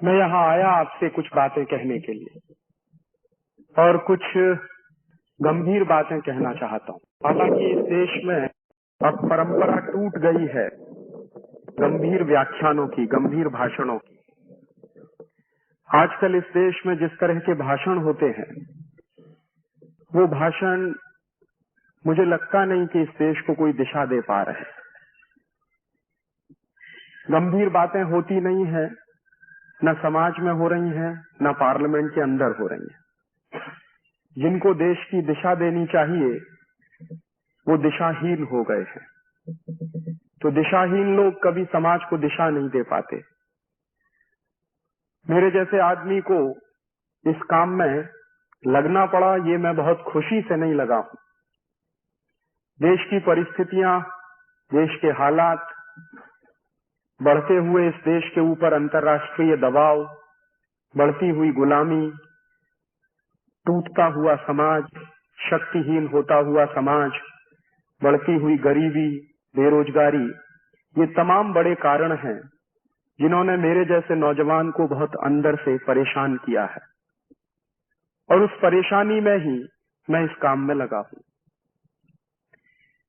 मैं यहाँ आया आपसे कुछ बातें कहने के लिए और कुछ गंभीर बातें कहना चाहता हूँ। हालांकि इस देश में अब परंपरा टूट गई है गंभीर व्याख्यानों की, गंभीर भाषणों की। आजकल इस देश में जिस तरह के भाषण होते हैं, वो भाषण मुझे लगता नहीं कि इस देश को कोई दिशा दे पा रहे। गंभीर बातें होती नहीं है, न समाज में हो रही हैं, न पार्लियामेंट के अंदर हो रही हैं। जिनको देश की दिशा देनी चाहिए वो दिशाहीन हो गए हैं। तो दिशाहीन लोग कभी समाज को दिशा नहीं दे पाते। मेरे जैसे आदमी को इस काम में लगना पड़ा, ये मैं बहुत खुशी से नहीं लगा हूं। देश की परिस्थितियां, देश के हालात, बढ़ते हुए इस देश के ऊपर अंतर्राष्ट्रीय दबाव, बढ़ती हुई गुलामी, टूटता हुआ समाज, शक्तिहीन होता हुआ समाज, बढ़ती हुई गरीबी, बेरोजगारी, ये तमाम बड़े कारण हैं जिन्होंने मेरे जैसे नौजवान को बहुत अंदर से परेशान किया है। और उस परेशानी में ही मैं इस काम में लगा हूं।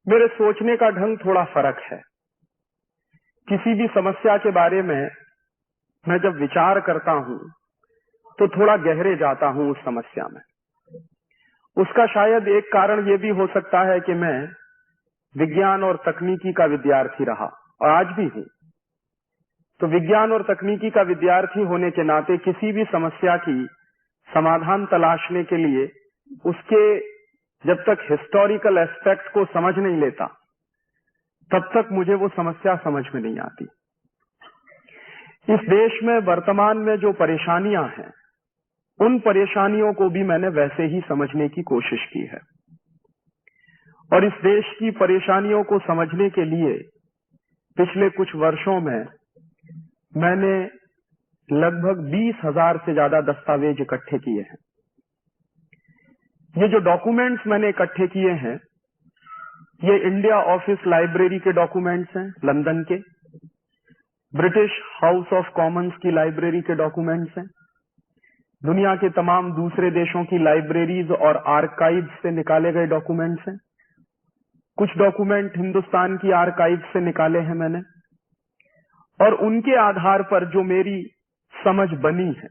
मेरे सोचने का ढंग थोड़ा फर्क है। किसी भी समस्या के बारे में मैं जब विचार करता हूं तो थोड़ा गहरे जाता हूं उस समस्या में। उसका शायद एक कारण ये भी हो सकता है कि मैं विज्ञान और तकनीकी का विद्यार्थी रहा और आज भी हूं। तो विज्ञान और तकनीकी का विद्यार्थी होने के नाते किसी भी समस्या की समाधान तलाशने के लिए उसके जब तक हिस्टोरिकल एस्पेक्ट को समझ नहीं लेता, तब तक मुझे वो समस्या समझ में नहीं आती। इस देश में वर्तमान में जो परेशानियां हैं, उन परेशानियों को भी मैंने वैसे ही समझने की कोशिश की है। और इस देश की परेशानियों को समझने के लिए पिछले कुछ वर्षों में मैंने लगभग 20,000 से ज्यादा दस्तावेज इकट्ठे किए हैं। ये जो डॉक्यूमेंट्स मैंने इकट्ठे किए हैं, ये इंडिया ऑफिस लाइब्रेरी के डॉक्यूमेंट्स हैं, लंदन के। ब्रिटिश हाउस ऑफ कॉमन्स की लाइब्रेरी के डॉक्यूमेंट्स हैं। दुनिया के तमाम दूसरे देशों की लाइब्रेरीज और आर्काइव से निकाले गए डॉक्यूमेंट्स हैं। कुछ डॉक्यूमेंट हिंदुस्तान की आर्काइव से निकाले हैं मैंने, और उनके आधार पर जो मेरी समझ बनी है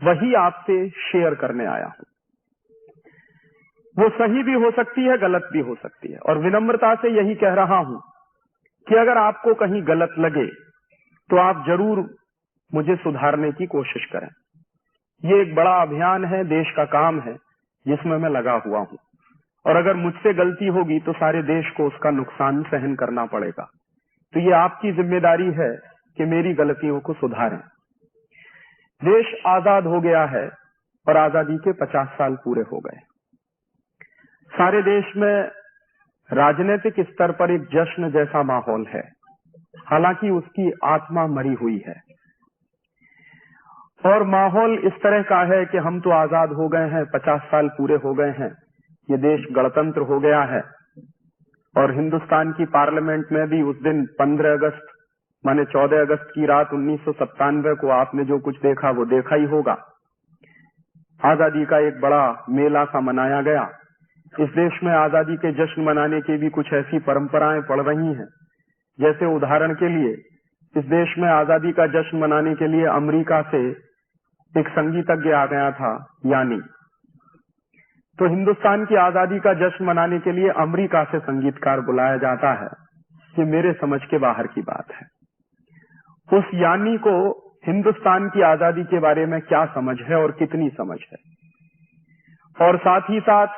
वही आपसे शेयर करने आया हूं। वो सही भी हो सकती है, गलत भी हो सकती है, और विनम्रता से यही कह रहा हूं कि अगर आपको कहीं गलत लगे तो आप जरूर मुझे सुधारने की कोशिश करें। ये एक बड़ा अभियान है, देश का काम है जिसमें मैं लगा हुआ हूं, और अगर मुझसे गलती होगी तो सारे देश को उसका नुकसान सहन करना पड़ेगा। तो ये आपकी जिम्मेदारी है कि मेरी गलतियों को सुधारें। देश आजाद हो गया है और आजादी के 50 साल पूरे हो गए। सारे देश में राजनीतिक स्तर पर एक जश्न जैसा माहौल है, हालांकि उसकी आत्मा मरी हुई है। और माहौल इस तरह का है कि हम तो आजाद हो गए हैं, 50 साल पूरे हो गए हैं, ये देश गणतंत्र हो गया है। और हिंदुस्तान की पार्लियामेंट में भी उस दिन 15 अगस्त माने 14 अगस्त की रात 1997 को आपने जो कुछ देखा वो देखा ही होगा। आजादी का एक बड़ा मेला सा मनाया गया। इस देश में आजादी के जश्न मनाने की भी कुछ ऐसी परंपराएं पड़ रही हैं, जैसे उदाहरण के लिए इस देश में आजादी का जश्न मनाने के लिए अमेरिका से एक संगीतज्ञ आ गया था, यानी। तो हिंदुस्तान की आजादी का जश्न मनाने के लिए अमेरिका से संगीतकार बुलाया जाता है, ये मेरे समझ के बाहर की बात है। उस यानी को हिंदुस्तान की आजादी के बारे में क्या समझ है और कितनी समझ है, और साथ ही साथ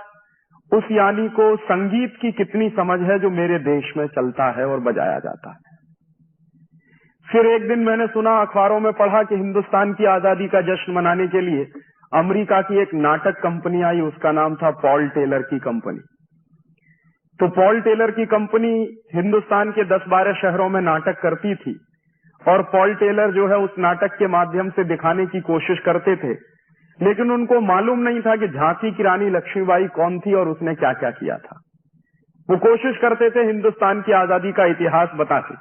उस यानी को संगीत की कितनी समझ है जो मेरे देश में चलता है और बजाया जाता है। फिर एक दिन मैंने सुना, अखबारों में पढ़ा कि हिंदुस्तान की आजादी का जश्न मनाने के लिए अमेरिका की एक नाटक कंपनी आई, उसका नाम था पॉल टेलर की कंपनी। तो पॉल टेलर की कंपनी हिंदुस्तान के 10-12 शहरों में नाटक करती थी, और पॉल टेलर जो है उस नाटक के माध्यम से दिखाने की कोशिश करते थे, लेकिन उनको मालूम नहीं था कि झांसी की रानी लक्ष्मीबाई कौन थी और उसने क्या क्या किया था। वो कोशिश करते थे हिंदुस्तान की आजादी का इतिहास बताते,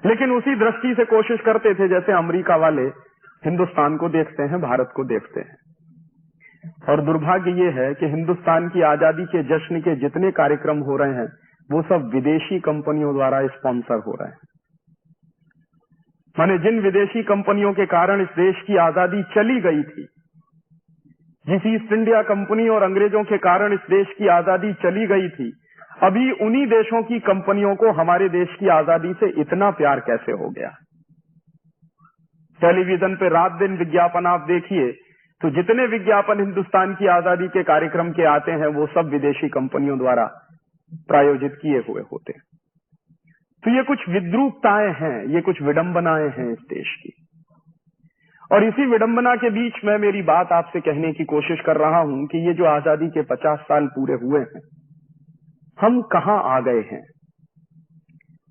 लेकिन उसी दृष्टि से कोशिश करते थे जैसे अमेरिका वाले हिंदुस्तान को देखते हैं, भारत को देखते हैं। और दुर्भाग्य ये है कि हिंदुस्तान की आजादी के जश्न के जितने कार्यक्रम हो रहे हैं वो सब विदेशी कंपनियों द्वारा स्पॉन्सर हो रहे हैं। माने जिन विदेशी कंपनियों के कारण इस देश की आजादी चली गई थी, जिस ईस्ट इंडिया कंपनी और अंग्रेजों के कारण इस देश की आजादी चली गई थी, अभी उन्हीं देशों की कंपनियों को हमारे देश की आजादी से इतना प्यार कैसे हो गया। टेलीविजन पे रात दिन विज्ञापन आप देखिए तो जितने विज्ञापन हिंदुस्तान की आजादी के कार्यक्रम के आते हैं वो सब विदेशी कंपनियों द्वारा प्रायोजित किए हुए होते हैं। तो ये कुछ विद्रूपताएं हैं, ये कुछ विडंबनाएं हैं इस देश की। और इसी विडंबना के बीच में मेरी बात आपसे कहने की कोशिश कर रहा हूं कि ये जो आजादी के 50 साल पूरे हुए हैं, हम कहां आ गए हैं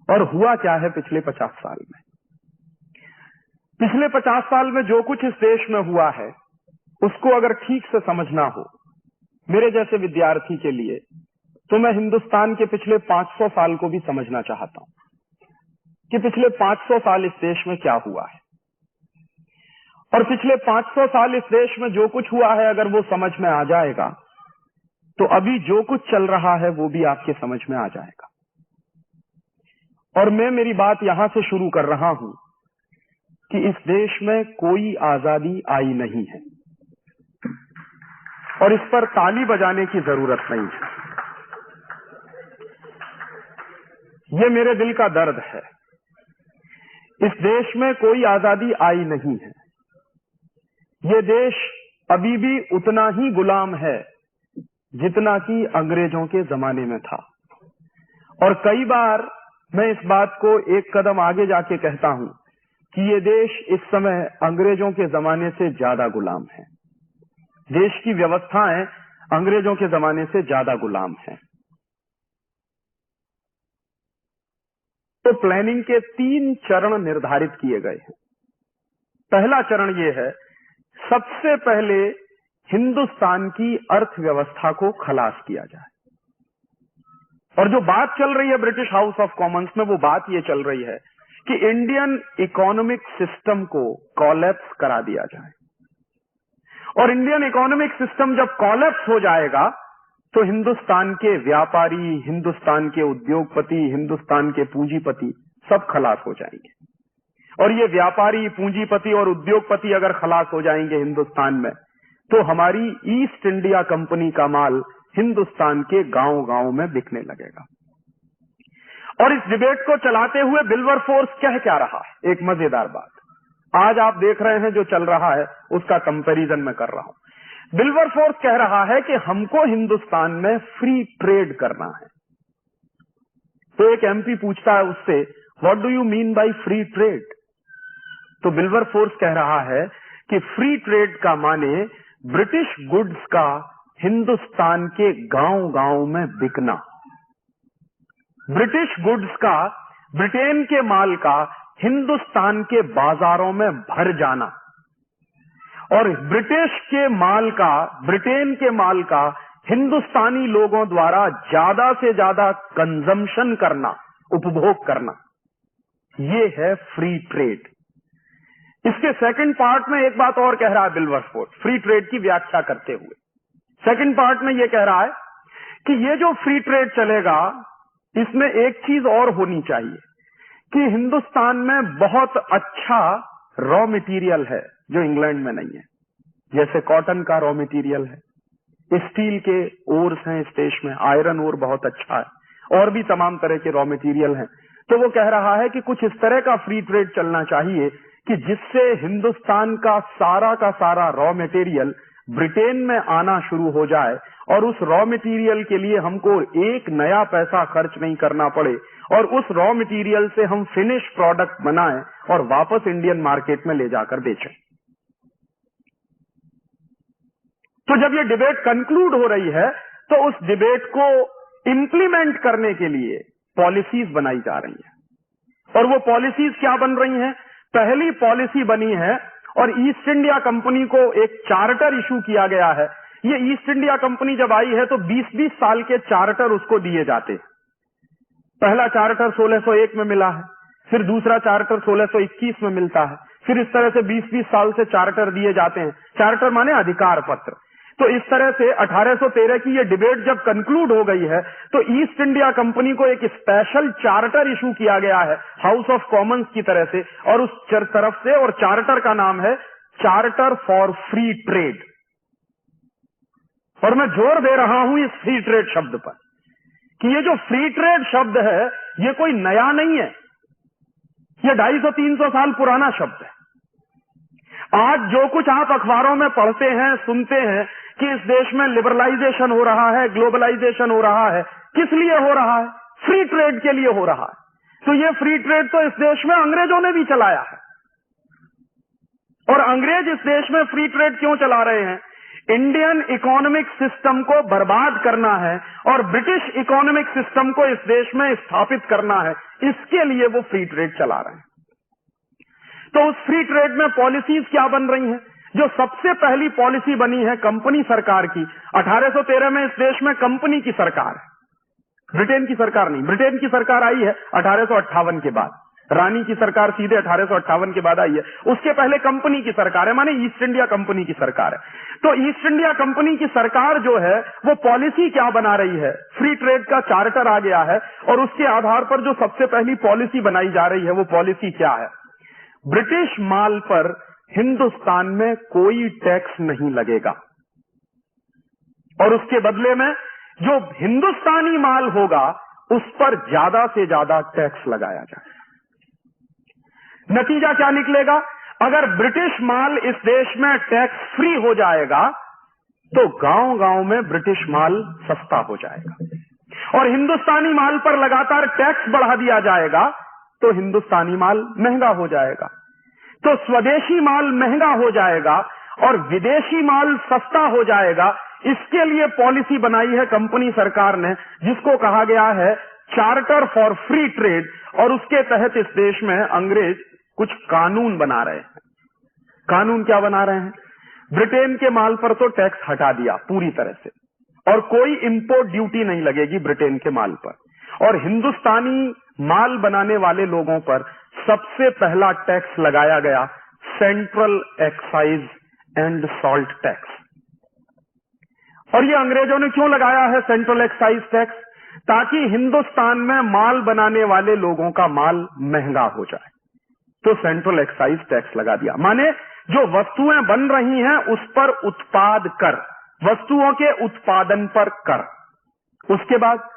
और हुआ क्या है पिछले 50 साल में। पिछले 50 साल में जो कुछ इस देश में हुआ है उसको अगर ठीक से समझना हो मेरे जैसे विद्यार्थी के लिए, तो मैं हिंदुस्तान के पिछले 500 साल को भी समझना चाहता हूं कि पिछले 500 साल इस देश में क्या हुआ है। और पिछले 500 साल इस देश में जो कुछ हुआ है अगर वो समझ में आ जाएगा तो अभी जो कुछ चल रहा है वो भी आपके समझ में आ जाएगा। और मैं मेरी बात यहां से शुरू कर रहा हूं कि इस देश में कोई आजादी आई नहीं है और इस पर ताली बजाने की जरूरत नहीं है। ये मेरे दिल का दर्द है। इस देश में कोई आजादी आई नहीं है। ये देश अभी भी उतना ही गुलाम है जितना कि अंग्रेजों के जमाने में था। और कई बार मैं इस बात को एक कदम आगे जाके कहता हूं कि ये देश इस समय अंग्रेजों के जमाने से ज्यादा गुलाम है। देश की व्यवस्थाएं अंग्रेजों के जमाने से ज्यादा गुलाम हैं। तो प्लानिंग के 3 चरण निर्धारित किए गए हैं। पहला चरण यह है, सबसे पहले हिंदुस्तान की अर्थव्यवस्था को खलास किया जाए। और जो बात चल रही है ब्रिटिश हाउस ऑफ कॉमन्स में, वो बात ये चल रही है कि इंडियन इकोनॉमिक सिस्टम को कॉलेप्स करा दिया जाए। और इंडियन इकोनॉमिक सिस्टम जब कॉलेप्स हो जाएगा तो हिंदुस्तान के व्यापारी, हिंदुस्तान के उद्योगपति, हिंदुस्तान के पूंजीपति सब खलास हो जाएंगे। और ये व्यापारी, पूंजीपति और उद्योगपति अगर खलास हो जाएंगे हिंदुस्तान में, तो हमारी ईस्ट इंडिया कंपनी का माल हिंदुस्तान के गांव-गांव में बिकने लगेगा। और इस डिबेट को चलाते हुए विल्बरफोर्स कह क्या रहा है, एक मजेदार बात आज आप देख रहे हैं जो चल रहा है उसका कंपैरिजन मैं कर रहा हूं। विल्बरफोर्स कह रहा है कि हमको हिंदुस्तान में फ्री ट्रेड करना है। तो एक एमपी पूछता है उससे, what do you mean by free trade? तो विल्बरफोर्स कह रहा है कि फ्री ट्रेड का माने ब्रिटिश गुड्स का हिंदुस्तान के गांव-गांव में बिकना, ब्रिटिश गुड्स का, ब्रिटेन के माल का हिंदुस्तान के बाजारों में भर जाना, और ब्रिटिश के माल का, ब्रिटेन के माल का हिंदुस्तानी लोगों द्वारा ज्यादा से ज्यादा कंजम्पशन करना, उपभोग करना, ये है फ्री ट्रेड। इसके सेकंड पार्ट में एक बात और कह रहा है विल्बरफोर्स, फ्री ट्रेड की व्याख्या करते हुए सेकंड पार्ट में यह कह रहा है कि ये जो फ्री ट्रेड चलेगा इसमें एक चीज और होनी चाहिए कि हिंदुस्तान में बहुत अच्छा रॉ मटेरियल है जो इंग्लैंड में नहीं है। जैसे कॉटन का रॉ मटेरियल है, स्टील के ओर्स हैं इस देश में, आयरन ओर बहुत अच्छा है, और भी तमाम तरह के रॉ मटेरियल हैं। तो वो कह रहा है कि कुछ इस तरह का फ्री ट्रेड चलना चाहिए कि जिससे हिंदुस्तान का सारा रॉ मटेरियल ब्रिटेन में आना शुरू हो जाए और उस रॉ मटेरियल के लिए हमको एक नया पैसा खर्च नहीं करना पड़े और उस रॉ मटेरियल से हम फिनिश प्रोडक्ट बनाएं और वापस इंडियन मार्केट में ले जाकर बेचें। तो जब ये डिबेट कंक्लूड हो रही है तो उस डिबेट को इंप्लीमेंट करने के लिए पॉलिसीज बनाई जा रही हैं। और वो पॉलिसीज क्या बन रही हैं? पहली पॉलिसी बनी है और ईस्ट इंडिया कंपनी को एक चार्टर इशू किया गया है। ये ईस्ट इंडिया कंपनी जब आई है तो 20-20 साल के चार्टर उसको दिए जाते हैं। पहला चार्टर 1601 में मिला है, फिर दूसरा चार्टर 1621 में मिलता है, फिर इस तरह से 20-20 साल से चार्टर दिए जाते हैं। चार्टर माने अधिकार पत्र। तो इस तरह से 1813 की ये डिबेट जब कंक्लूड हो गई है तो ईस्ट इंडिया कंपनी को एक स्पेशल चार्टर इशू किया गया है हाउस ऑफ कॉमन्स की तरह से, और उस तरफ से, और चार्टर का नाम है चार्टर फॉर फ्री ट्रेड। और मैं जोर दे रहा हूं इस फ्री ट्रेड शब्द पर कि ये जो फ्री ट्रेड शब्द है ये कोई नया नहीं है, ये 250-300 साल पुराना शब्द है। आज जो कुछ आप अखबारों में पढ़ते हैं, सुनते हैं कि इस देश में लिबरलाइजेशन हो रहा है, ग्लोबलाइजेशन हो रहा है, किस लिए हो रहा है? फ्री ट्रेड के लिए हो रहा है। तो ये फ्री ट्रेड तो इस देश में अंग्रेजों ने भी चलाया है। और अंग्रेज इस देश में फ्री ट्रेड क्यों चला रहे हैं? इंडियन इकोनॉमिक सिस्टम को बर्बाद करना है और ब्रिटिश इकोनॉमिक सिस्टम को इस देश में स्थापित करना है, इसके लिए वो फ्री ट्रेड चला रहे हैं। तो उस फ्री ट्रेड में पॉलिसीज क्या बन रही हैं? जो सबसे पहली पॉलिसी बनी है कंपनी सरकार की, 1813 में इस देश में कंपनी की सरकार है, ब्रिटेन की सरकार नहीं। ब्रिटेन की सरकार आई है 1858 के बाद, रानी की सरकार सीधे 1858 के बाद आई है। उसके पहले कंपनी की सरकार है, माने ईस्ट इंडिया कंपनी की सरकार है। तो ईस्ट इंडिया कंपनी की सरकार जो है वो पॉलिसी क्या बना रही है? फ्री ट्रेड का चार्टर आ गया है और उसके आधार पर जो सबसे पहली पॉलिसी बनाई जा रही है वो पॉलिसी क्या है? ब्रिटिश माल पर हिंदुस्तान में कोई टैक्स नहीं लगेगा और उसके बदले में जो हिंदुस्तानी माल होगा उस पर ज्यादा से ज्यादा टैक्स लगाया जाए। नतीजा क्या निकलेगा? अगर ब्रिटिश माल इस देश में टैक्स फ्री हो जाएगा तो गांव गांव में ब्रिटिश माल सस्ता हो जाएगा और हिंदुस्तानी माल पर लगातार टैक्स बढ़ा दिया जाएगा तो हिंदुस्तानी माल महंगा हो जाएगा। तो स्वदेशी माल महंगा हो जाएगा और विदेशी माल सस्ता हो जाएगा। इसके लिए पॉलिसी बनाई है कंपनी सरकार ने, जिसको कहा गया है चार्टर फॉर फ्री ट्रेड, और उसके तहत इस देश में अंग्रेज कुछ कानून बना रहे हैं। कानून क्या बना रहे हैं? ब्रिटेन के माल पर तो टैक्स हटा दिया पूरी तरह से और कोई इंपोर्ट ड्यूटी नहीं लगेगी ब्रिटेन के माल पर, और हिंदुस्तानी माल बनाने वाले लोगों पर सबसे पहला टैक्स लगाया गया central excise and salt tax. और ये अंग्रेजों ने क्यों लगाया है सेंट्रल एक्साइज टैक्स? ताकि हिंदुस्तान में माल बनाने वाले लोगों का माल महंगा हो जाए। तो सेंट्रल एक्साइज टैक्स लगा दिया, माने जो वस्तुएं बन रही हैं उस पर उत्पाद कर, वस्तुओं के उत्पादन पर कर। उसके बाद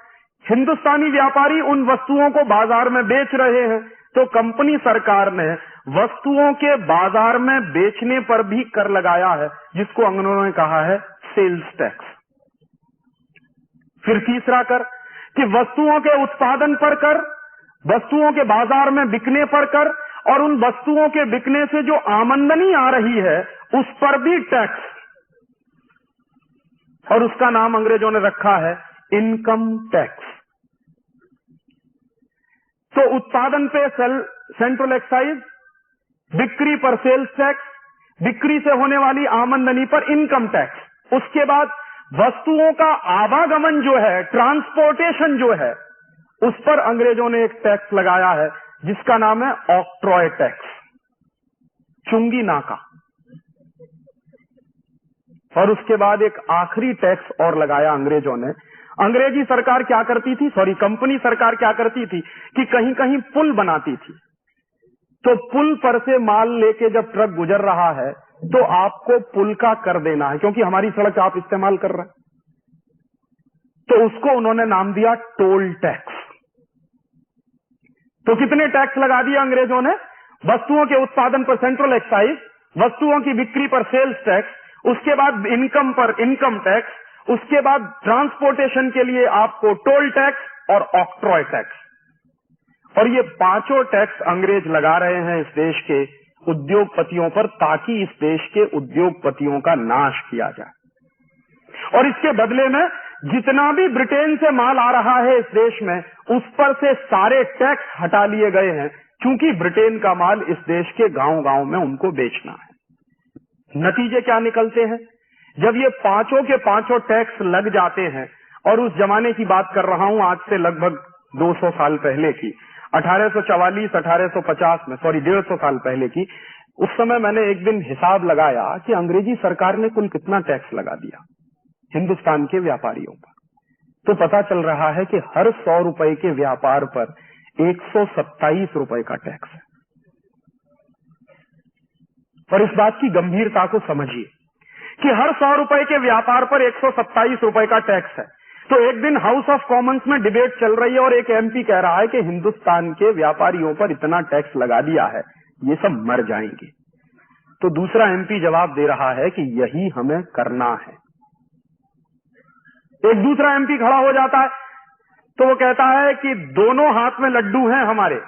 हिंदुस्तानी व्यापारी उन वस्तुओं को बाजार में बेच रहे हैं तो कंपनी सरकार ने वस्तुओं के बाजार में बेचने पर भी कर लगाया है, जिसको अंग्रेजों ने कहा है सेल्स टैक्स। फिर तीसरा कर कि वस्तुओं के उत्पादन पर कर, वस्तुओं के बाजार में बिकने पर कर, और उन वस्तुओं के बिकने से जो आमदनी आ रही है उस पर भी टैक्स, और उसका नाम अंग्रेजों ने रखा है इनकम टैक्स। तो उत्पादन पे सेंट्रल एक्साइज, बिक्री पर सेल्स टैक्स, बिक्री से होने वाली आमदनी पर इनकम टैक्स। उसके बाद वस्तुओं का आवागमन जो है, ट्रांसपोर्टेशन जो है, उस पर अंग्रेजों ने एक टैक्स लगाया है जिसका नाम है ऑक्ट्रॉय टैक्स, चुंगी नाका। और उसके बाद एक आखिरी टैक्स और लगाया अंग्रेजों ने। अंग्रेजी सरकार क्या करती थी, कंपनी सरकार क्या करती थी कि कहीं कहीं पुल बनाती थी, तो पुल पर से माल लेके जब ट्रक गुजर रहा है तो आपको पुल का कर देना है, क्योंकि हमारी सड़क आप इस्तेमाल कर रहे हैं। तो उसको उन्होंने नाम दिया टोल टैक्स। तो कितने टैक्स लगा दिए अंग्रेजों ने? वस्तुओं के उत्पादन पर सेंट्रल एक्साइज, वस्तुओं की बिक्री पर सेल्स टैक्स, उसके बाद इनकम पर इनकम टैक्स, उसके बाद ट्रांसपोर्टेशन के लिए आपको टोल टैक्स और ऑक्ट्रॉय टैक्स। और ये पांचों टैक्स अंग्रेज लगा रहे हैं इस देश के उद्योगपतियों पर, ताकि इस देश के उद्योगपतियों का नाश किया जाए। और इसके बदले में जितना भी ब्रिटेन से माल आ रहा है इस देश में, उस पर से सारे टैक्स हटा लिए गए हैं, क्योंकि ब्रिटेन का माल इस देश के गांव गांव में उनको बेचना है। नतीजे क्या निकलते हैं? जब ये पांचों के पांचों टैक्स लग जाते हैं, और उस जमाने की बात कर रहा हूं, आज से लगभग 200 साल पहले की, 1844-1850 में, 150 साल पहले की, उस समय मैंने एक दिन हिसाब लगाया कि अंग्रेजी सरकार ने कुल कितना टैक्स लगा दिया हिंदुस्तान के व्यापारियों पर। तो पता चल रहा है कि हर 100 रुपए के व्यापार पर 127 रुपए का टैक्स है। और इस बात की गंभीरता को समझिए कि हर 100 रुपए के व्यापार पर 127 रुपए का टैक्स है। तो एक दिन हाउस ऑफ कॉमन्स में डिबेट चल रही है और एक एमपी कह रहा है कि हिंदुस्तान के व्यापारियों पर इतना टैक्स लगा दिया है, ये सब मर जाएंगे। तो दूसरा एमपी जवाब दे रहा है कि यही हमें करना है। एक दूसरा एमपी खड़ा हो जाता है तो वो कहता है कि दोनों हाथ में लड्डू हैं हमारे,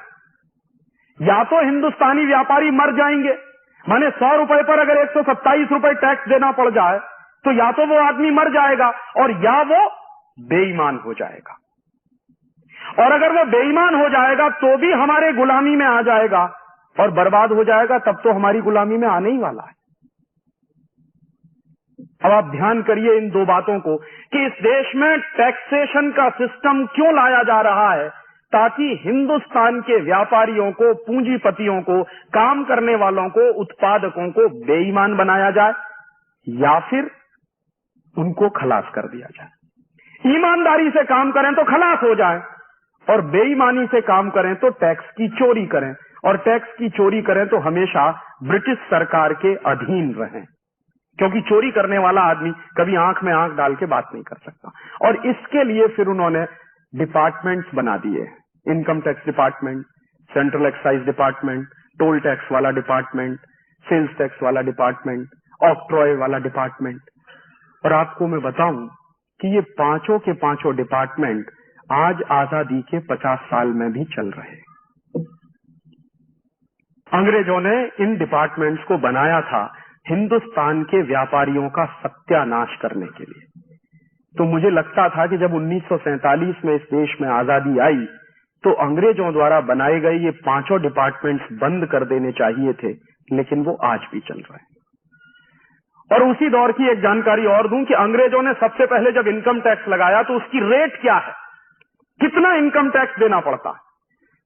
या तो हिंदुस्तानी व्यापारी मर जाएंगे, माने 100 रुपए पर अगर 127 रुपए टैक्स देना पड़ जाए तो या तो वो आदमी मर जाएगा और या वो बेईमान हो जाएगा। और अगर वो बेईमान हो जाएगा तो भी हमारे गुलामी में आ जाएगा और बर्बाद हो जाएगा, तब तो हमारी गुलामी में आने ही वाला है। अब आप ध्यान करिए इन दो बातों को कि इस देश में टैक्सेशन का सिस्टम क्यों लाया जा रहा है, ताकि हिंदुस्तान के व्यापारियों को, पूंजीपतियों को, काम करने वालों को, उत्पादकों को बेईमान बनाया जाए या फिर उनको खलास कर दिया जाए। ईमानदारी से काम करें तो खलास हो जाए और बेईमानी से काम करें तो टैक्स की चोरी करें, और टैक्स की चोरी करें तो हमेशा ब्रिटिश सरकार के अधीन रहें, क्योंकि चोरी करने वाला आदमी कभी आंख में आंख डाल के बात नहीं कर सकता। और इसके लिए फिर उन्होंने डिपार्टमेंट्स बना दिए, income tax department, central excise department, toll tax वाला डिपार्टमेंट, सेल्स टैक्स वाला डिपार्टमेंट, ऑक्ट्रॉय वाला डिपार्टमेंट। और आपको मैं बताऊं कि ये पांचों के पांचों डिपार्टमेंट आज आजादी के 50 साल में भी चल रहे हैं। अंग्रेजों ने इन डिपार्टमेंट्स को बनाया था हिंदुस्तान के व्यापारियों का सत्यानाश करने के लिए। तो मुझे लगता था कि जब 1947 में इस देश में आजादी आई तो अंग्रेजों द्वारा बनाए गए ये पांचों डिपार्टमेंट्स बंद कर देने चाहिए थे, लेकिन वो आज भी चल रहे हैं। और उसी दौर की एक जानकारी और दूं कि अंग्रेजों ने सबसे पहले जब इनकम टैक्स लगाया तो उसकी रेट क्या है, कितना इनकम टैक्स देना पड़ता है।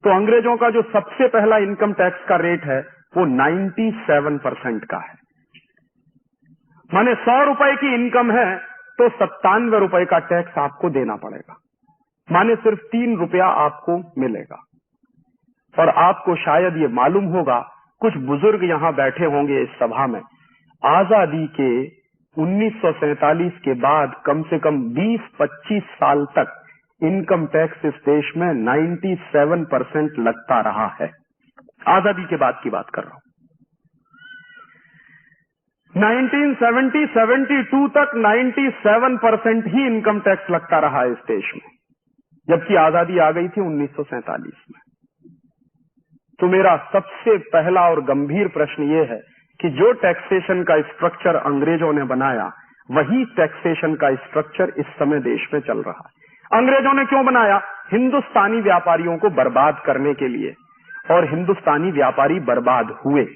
तो अंग्रेजों का जो सबसे पहला इनकम टैक्स का रेट है वो 97% का है। माने 100 रुपए की इनकम है तो 97 रुपए का टैक्स आपको देना पड़ेगा, माने सिर्फ 3 रुपया आपको मिलेगा। और आपको शायद ये मालूम होगा, कुछ बुजुर्ग यहां बैठे होंगे इस सभा में, आजादी के 1947 के बाद कम से कम 20-25 साल तक इनकम टैक्स इस देश में 97% लगता रहा है। आजादी के बाद की बात कर रहा हूं। 1970-72 तक 97% ही इनकम टैक्स लगता रहा है इस देश में, जबकि आजादी आ गई थी 1947 में। तो मेरा सबसे पहला और गंभीर प्रश्न यह है कि जो टैक्सेशन का स्ट्रक्चर अंग्रेजों ने बनाया, वही टैक्सेशन का स्ट्रक्चर इस समय देश में चल रहा है। अंग्रेजों ने क्यों बनाया? हिंदुस्तानी व्यापारियों को बर्बाद करने के लिए, और हिंदुस्तानी व्यापारी बर्बाद हुए।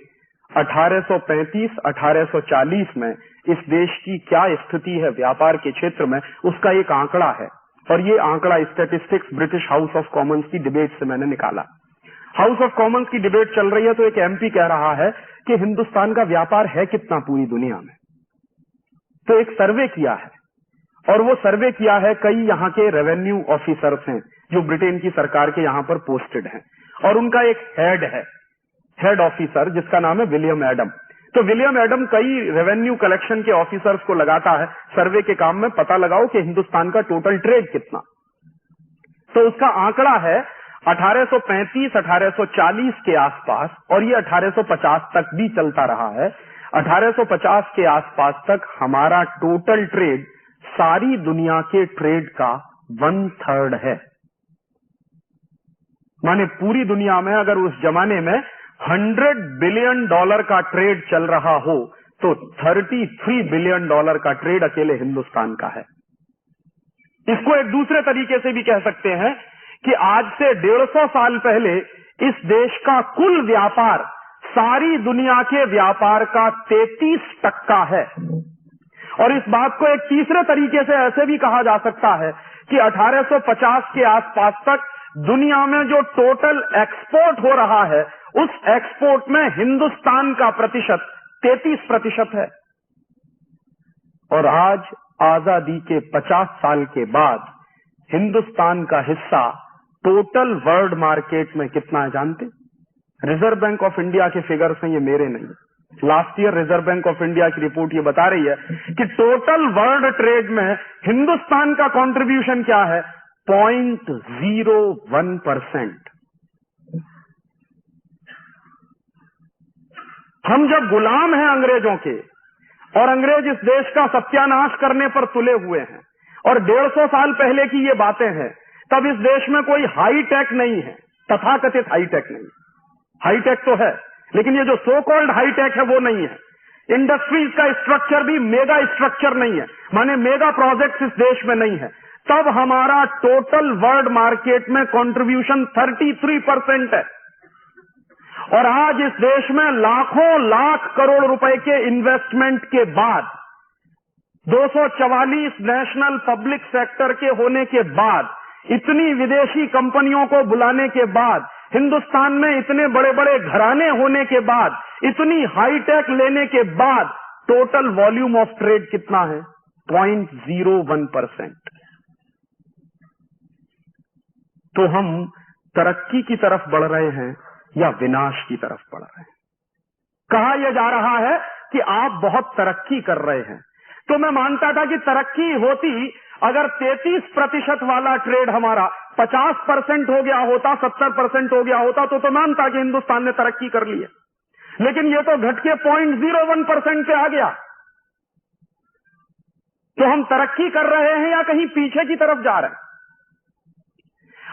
1835-1840 में इस देश की क्या स्थिति है व्यापार के क्षेत्र में, उसका एक आंकड़ा है, और ये आंकड़ा statistics British house of Commons की डिबेट से मैंने निकाला। हाउस ऑफ कॉमन्स की डिबेट चल रही है तो एक एमपी कह रहा है कि हिंदुस्तान का व्यापार है कितना पूरी दुनिया में। तो एक सर्वे किया है, और वो सर्वे किया है कई यहाँ के रेवेन्यू ऑफिसर्स हैं जो ब्रिटेन की सरकार के यहाँ पर पोस्टेड हैं, और उनका एक हेड है, हेड ऑफिसर, जिसका नाम है विलियम एडम। तो विलियम एडम कई रेवेन्यू कलेक्शन के ऑफिसर्स को लगाता है सर्वे के काम में, पता लगाओ कि हिंदुस्तान का टोटल ट्रेड कितना। तो उसका आंकड़ा है 1835-1840 के आसपास, और ये 1850 तक भी चलता रहा है। 1850 के आसपास तक हमारा टोटल ट्रेड सारी दुनिया के ट्रेड का 1/3 है। माने पूरी दुनिया में अगर उस जमाने में $100 बिलियन का ट्रेड चल रहा हो तो $33 बिलियन का ट्रेड अकेले हिंदुस्तान का है। इसको एक दूसरे तरीके से भी कह सकते हैं कि आज से 150 साल पहले इस देश का कुल व्यापार सारी दुनिया के व्यापार का 33% है। और इस बात को एक तीसरे तरीके से ऐसे भी कहा जा सकता है कि 1850 के आसपास तक दुनिया में जो टोटल एक्सपोर्ट हो रहा है उस एक्सपोर्ट में हिंदुस्तान का प्रतिशत 33% है। और आज आजादी के 50 साल के बाद हिंदुस्तान का हिस्सा टोटल वर्ल्ड मार्केट में कितना है जानते? रिजर्व बैंक ऑफ इंडिया के फिगर्स हैं, ये मेरे नहीं। Last year reserve bank of India की रिपोर्ट ये बता रही है कि टोटल वर्ल्ड ट्रेड में हिंदुस्तान का कंट्रीब्यूशन क्या है? 0.01%। हम जब गुलाम हैं अंग्रेजों के और अंग्रेज इस देश का सत्यानाश करने पर तुले हुए हैं और 150 साल पहले की ये बातें हैं, तब इस देश में कोई हाई टेक नहीं है, तथाकथित हाई टेक नहीं। हाई टेक तो है, लेकिन ये जो सो कॉल्ड हाई टेक है वो नहीं है। इंडस्ट्रीज का स्ट्रक्चर भी मेगा स्ट्रक्चर नहीं है, माने मेगा प्रोजेक्ट्स इस देश में नहीं है। तब हमारा टोटल वर्ल्ड मार्केट में कंट्रीब्यूशन 33% है। और आज इस देश में लाखों लाख करोड़ रुपए के इन्वेस्टमेंट के बाद, 244 नेशनल पब्लिक सेक्टर के होने के बाद, इतनी विदेशी कंपनियों को बुलाने के बाद, हिंदुस्तान में इतने बड़े बड़े घराने होने के बाद, इतनी हाईटेक लेने के बाद, टोटल वॉल्यूम ऑफ ट्रेड कितना है? 0.01%। तो हम तरक्की की तरफ बढ़ रहे हैं या विनाश की तरफ बढ़ रहे हैं? कहा यह जा रहा है कि आप बहुत तरक्की कर रहे हैं, तो मैं मानता था कि तरक्की होती अगर 33% वाला ट्रेड हमारा 50% हो गया होता, 70% हो गया होता, तो मानता कि हिंदुस्तान ने तरक्की कर ली है। लेकिन ये तो घट के 0.01% पे आ गया। तो हम तरक्की कर रहे हैं या कहीं पीछे की तरफ जा रहे हैं?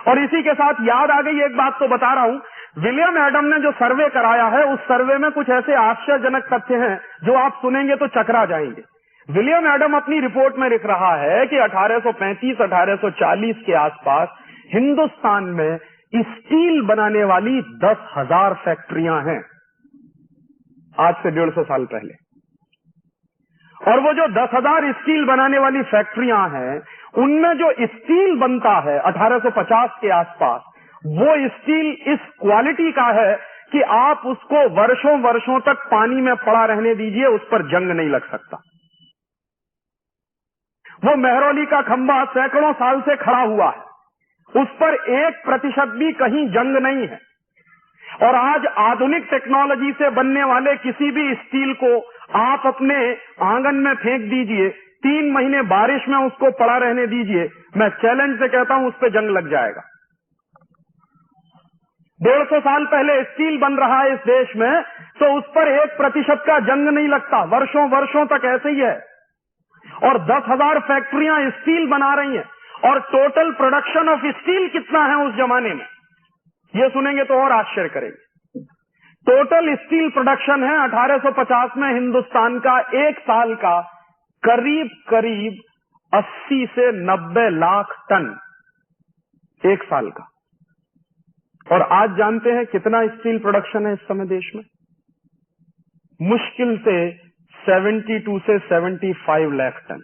और इसी के साथ याद आ गई एक बात, तो बता रहा हूं। विलियम एडम ने जो सर्वे कराया है, उस सर्वे में कुछ ऐसे आश्चर्यजनक तथ्य हैं जो आप सुनेंगे तो चकरा जाएंगे। विलियम एडम अपनी रिपोर्ट में लिख रहा है कि 1835-1840 के आसपास हिंदुस्तान में स्टील बनाने वाली 10,000 फैक्ट्रियां हैं, आज से 150 साल पहले। और वो जो 10,000 स्टील बनाने वाली फैक्ट्रियां हैं, उनमें जो स्टील बनता है 1850 के आसपास, वो स्टील इस क्वालिटी का है कि आप उसको वर्षों वर्षों तक पानी में पड़ा रहने दीजिए, उस पर जंग नहीं लग सकता। वो मेहरौली का खंभा सैकड़ों साल से खड़ा हुआ है, उस पर 1% भी कहीं जंग नहीं है। और आज आधुनिक टेक्नोलॉजी से बनने वाले किसी भी स्टील को आप अपने आंगन में फेंक दीजिए, 3 महीने बारिश में उसको पड़ा रहने दीजिए, मैं चैलेंज से कहता हूं उस पर जंग लग जाएगा। 150 साल पहले स्टील बन रहा है इस देश में, तो उस पर 1% का जंग नहीं लगता, वर्षों वर्षों तक ऐसे ही है। और 10,000 फैक्ट्रियां स्टील बना रही हैं, और टोटल प्रोडक्शन ऑफ स्टील कितना है उस जमाने में, ये सुनेंगे तो और आश्चर्य करेंगे। टोटल स्टील प्रोडक्शन है 1850 में हिंदुस्तान का एक साल का करीब करीब 80 से 90 लाख टन एक साल का। और आज जानते हैं कितना स्टील प्रोडक्शन है इस समय देश में? मुश्किल से 72 से 75 लाख टन।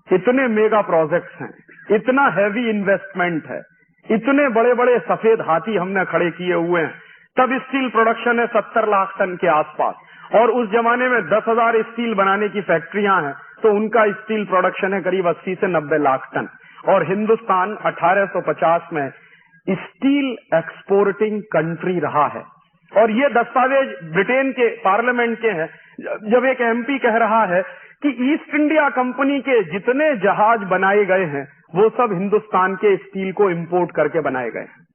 इतने मेगा प्रोजेक्ट्स हैं, इतना हैवी इन्वेस्टमेंट है, इतने बड़े बड़े सफेद हाथी हमने खड़े किए हुए हैं, तब स्टील प्रोडक्शन है 70 लाख टन के आसपास। और उस जमाने में 10,000 स्टील बनाने की फैक्ट्रियां हैं, तो उनका स्टील प्रोडक्शन है करीब 80 से 90 लाख टन। और हिंदुस्तान 1850 में स्टील एक्सपोर्टिंग कंट्री रहा है। और ये दस्तावेज ब्रिटेन के पार्लियामेंट के हैं, जब एक एमपी कह रहा है कि ईस्ट इंडिया कंपनी के जितने जहाज बनाए गए हैं, वो सब हिंदुस्तान के स्टील को इंपोर्ट करके बनाए गए हैं।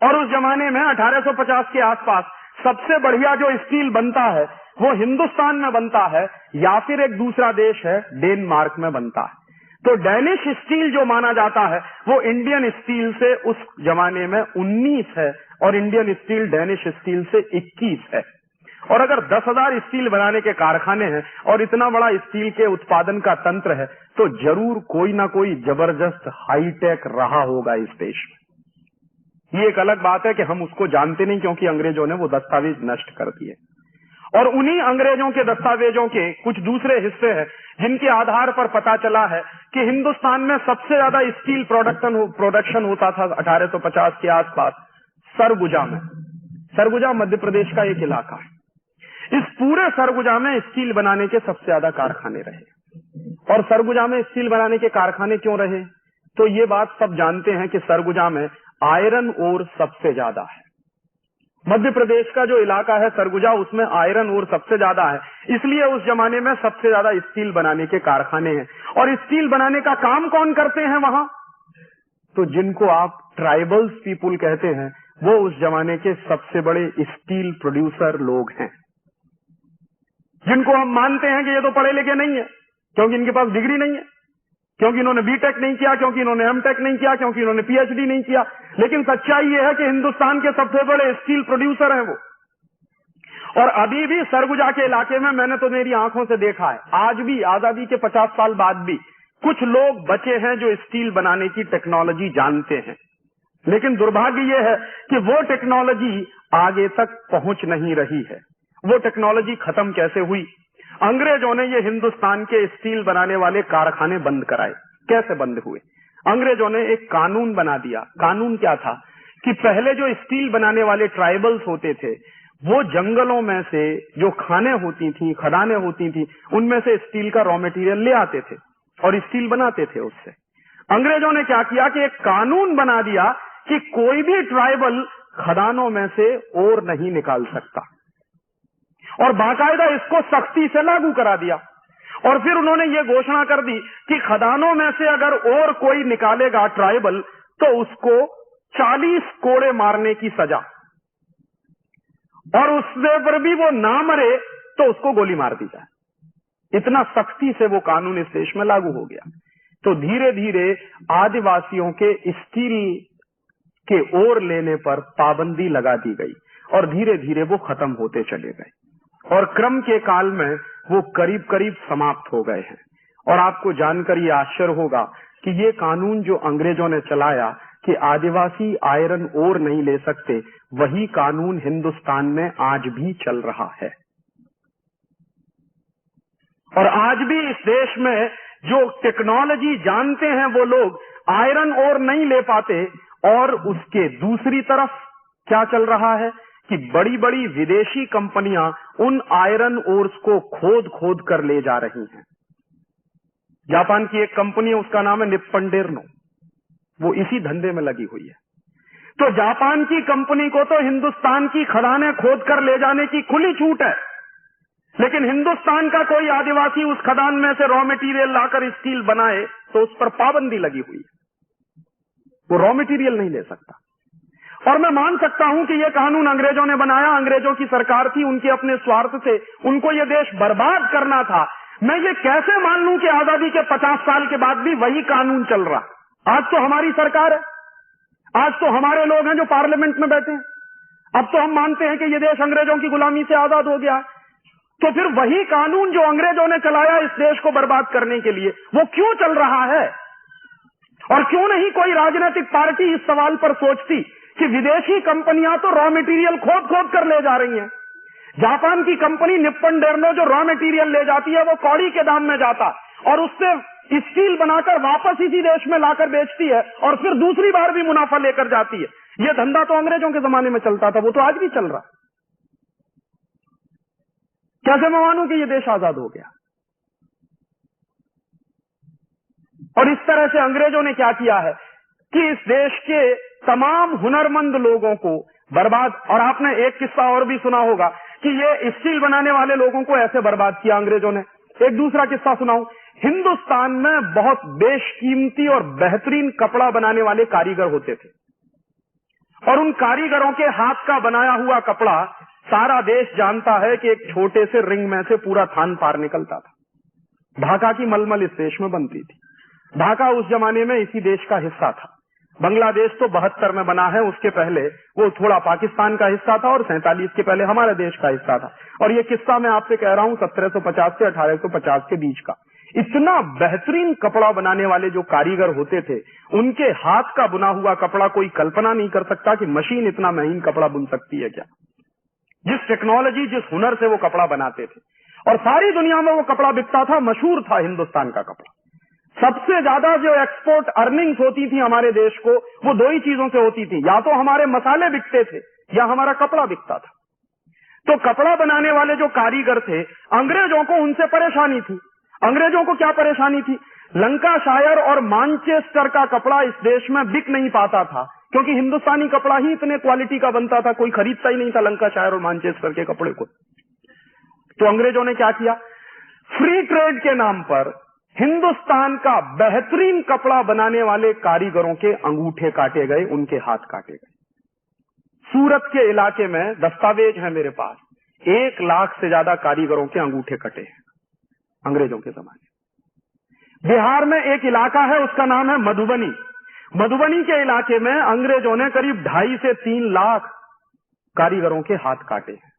और उस जमाने में 1850 के आसपास सबसे बढ़िया जो स्टील बनता है वो हिंदुस्तान में बनता है, या फिर एक दूसरा देश है डेनमार्क में बनता है। तो डेनिश स्टील जो माना जाता है वो इंडियन स्टील से उस जमाने में 19 है, और इंडियन स्टील डेनिश स्टील से 21 है। और अगर 10,000 स्टील बनाने के कारखाने हैं और इतना बड़ा स्टील के उत्पादन का तंत्र है, तो जरूर कोई ना कोई जबरदस्त हाईटेक रहा होगा इस देश में। ये एक अलग बात है कि हम उसको जानते नहीं, क्योंकि अंग्रेजों ने वो दस्तावेज नष्ट कर दिए। और उन्हीं अंग्रेजों के दस्तावेजों के कुछ दूसरे हिस्से हैं जिनके आधार पर पता चला है कि हिंदुस्तान में सबसे ज्यादा स्टील प्रोडक्शन होता था 1850 के आसपास सरगुजा में, सरगुजा मध्य प्रदेश का एक इलाका है। इस पूरे सरगुजा में स्टील बनाने के सबसे ज्यादा कारखाने रहे। और सरगुजा में स्टील बनाने के कारखाने क्यों रहे? तो ये बात सब जानते हैं कि सरगुजा में आयरन ओर सबसे ज्यादा है। मध्य प्रदेश का जो इलाका है सरगुजा, उसमें आयरन ओर सबसे ज्यादा है, इसलिए उस जमाने में सबसे ज्यादा स्टील बनाने के कारखाने हैं। और स्टील बनाने का काम कौन करते हैं वहां? तो जिनको आप ट्राइबल्स पीपुल कहते हैं, वो उस जमाने के सबसे बड़े स्टील प्रोड्यूसर लोग हैं, जिनको हम मानते हैं कि ये तो पढ़े लिखे नहीं है, क्योंकि इनके पास डिग्री नहीं है, क्योंकि इन्होंने बीटेक नहीं किया, क्योंकि इन्होंने एमटेक नहीं किया, क्योंकि इन्होंने पीएचडी नहीं किया। लेकिन सच्चाई यह है कि हिंदुस्तान के सबसे बड़े स्टील प्रोड्यूसर हैं वो। और अभी भी सरगुजा के इलाके में, मैंने तो मेरी आंखों से देखा है, आज भी आजादी के 50 साल बाद भी कुछ लोग बचे हैं जो स्टील बनाने की टेक्नोलॉजी जानते हैं। लेकिन दुर्भाग्य यह है कि वो टेक्नोलॉजी आगे तक पहुंच नहीं रही है। वो टेक्नोलॉजी खत्म कैसे हुई? अंग्रेजों ने ये हिंदुस्तान के स्टील बनाने वाले कारखाने बंद कराए। कैसे बंद हुए? अंग्रेजों ने एक कानून बना दिया। कानून क्या था कि पहले जो स्टील बनाने वाले ट्राइबल्स होते थे, वो जंगलों में से जो खानें होती थी, खदानें होती थी, उनमें से स्टील का रॉ मटेरियल ले आते थे और स्टील बनाते थे उससे। अंग्रेजों ने क्या किया कि एक कानून बना दिया कि कोई भी ट्राइबल खदानों में से ओर नहीं निकाल सकता, और बाकायदा इसको सख्ती से लागू करा दिया। और फिर उन्होंने ये घोषणा कर दी कि खदानों में से अगर और कोई निकालेगा ट्राइबल, तो उसको 40 कोड़े मारने की सजा, और उससे पर भी वो ना मरे तो उसको गोली मार दी जाए। इतना सख्ती से वो कानून इस देश में लागू हो गया। तो धीरे धीरे आदिवासियों के स्टील के ओर लेने पर पाबंदी लगा दी गई, और धीरे धीरे वो खत्म होते चले गए, और क्रम के काल में वो करीब करीब समाप्त हो गए हैं। और आपको जानकर ये आश्चर्य होगा कि ये कानून जो अंग्रेजों ने चलाया कि आदिवासी आयरन ओर नहीं ले सकते, वही कानून हिंदुस्तान में आज भी चल रहा है। और आज भी इस देश में जो टेक्नोलॉजी जानते हैं वो लोग आयरन ओर नहीं ले पाते। और उसके दूसरी तरफ क्या चल रहा है कि बड़ी बड़ी विदेशी कंपनियां उन आयरन ओर्स को खोद खोद कर ले जा रही हैं। जापान की एक कंपनी है, उसका नाम है निप्पन डेर्नो, वो इसी धंधे में लगी हुई है। तो जापान की कंपनी को तो हिंदुस्तान की खदानें खोद कर ले जाने की खुली छूट है, लेकिन हिंदुस्तान का कोई आदिवासी उस खदान में से रॉ मटेरियल लाकर स्टील बनाए तो उस पर पाबंदी लगी हुई है, वो रॉ मटेरियल नहीं ले सकता। और मैं मान सकता हूं कि यह कानून अंग्रेजों ने बनाया, अंग्रेजों की सरकार थी, उनके अपने स्वार्थ से उनको यह देश बर्बाद करना था। मैं ये कैसे मान लूं कि आजादी के 50 साल के बाद भी वही कानून चल रहा? आज तो हमारी सरकार है, आज तो हमारे लोग हैं जो पार्लियामेंट में बैठे हैं, अब तो हम मानते हैं कि यह देश अंग्रेजों की गुलामी से आजाद हो गया। तो फिर वही कानून जो अंग्रेजों ने चलाया इस देश को बर्बाद करने के लिए, वो क्यों चल रहा है? और क्यों नहीं कोई राजनीतिक पार्टी इस सवाल पर सोचती कि विदेशी कंपनियां तो रॉ मटेरियल खोद खोद कर ले जा रही हैं। जापान की कंपनी निप्पन डेर्नो जो रॉ मटेरियल ले जाती है वो कौड़ी के दाम में जाता, और उससे स्टील बनाकर वापस इसी देश में लाकर बेचती है, और फिर दूसरी बार भी मुनाफा लेकर जाती है। यह धंधा तो अंग्रेजों के जमाने में चलता था, वो तो आज भी चल रहा। कैसे मैं मानूं कि यह देश आजाद हो गया? और इस तरह से अंग्रेजों ने क्या किया है कि इस देश के तमाम हुनरमंद लोगों को बर्बाद। और आपने एक किस्सा और भी सुना होगा कि ये स्टील बनाने वाले लोगों को ऐसे बर्बाद किया अंग्रेजों ने। एक दूसरा किस्सा सुनाऊं। हिंदुस्तान में बहुत बेशकीमती और बेहतरीन कपड़ा बनाने वाले कारीगर होते थे, और उन कारीगरों के हाथ का बनाया हुआ कपड़ा सारा देश जानता है कि एक छोटे से रिंग में से पूरा थान पार निकलता था। ढाका की मलमल इस देश में बनती थी। ढाका उस जमाने में इसी देश का हिस्सा था। बांग्लादेश तो 72 में बना है, उसके पहले वो थोड़ा पाकिस्तान का हिस्सा था, और 47 के पहले हमारे देश का हिस्सा था। और ये किस्सा मैं आपसे कह रहा हूं 1750 से 1850 के बीच का। इतना बेहतरीन कपड़ा बनाने वाले जो कारीगर होते थे, उनके हाथ का बुना हुआ कपड़ा कोई कल्पना नहीं कर सकता कि मशीन इतना महीन कपड़ा बुन सकती है क्या। जिस टेक्नोलॉजी, जिस हुनर से वो कपड़ा बनाते थे, और सारी दुनिया में वो कपड़ा बिकता था, मशहूर था हिंदुस्तान का कपड़ा। सबसे ज्यादा जो एक्सपोर्ट अर्निंग्स होती थी हमारे देश को, वो दो ही चीजों से होती थी, या तो हमारे मसाले बिकते थे या हमारा कपड़ा बिकता था। तो कपड़ा बनाने वाले जो कारीगर थे, अंग्रेजों को उनसे परेशानी थी। अंग्रेजों को क्या परेशानी थी? लंकाशायर और मानचेस्टर का कपड़ा इस देश में बिक नहीं पाता था, क्योंकि हिंदुस्तानी कपड़ा ही इतने क्वालिटी का बनता था, कोई खरीदता ही नहीं था लंकाशायर और मानचेस्टर के कपड़े को। तो अंग्रेजों ने क्या किया? फ्री ट्रेड के नाम पर हिंदुस्तान का बेहतरीन कपड़ा बनाने वाले कारीगरों के अंगूठे काटे गए, उनके हाथ काटे गए। सूरत के इलाके में दस्तावेज है मेरे पास, 1 लाख से ज्यादा कारीगरों के अंगूठे कटे हैं अंग्रेजों के जमाने। बिहार में एक इलाका है, उसका नाम है मधुबनी। मधुबनी के इलाके में अंग्रेजों ने करीब 2.5 से 3 लाख कारीगरों के हाथ काटे हैं।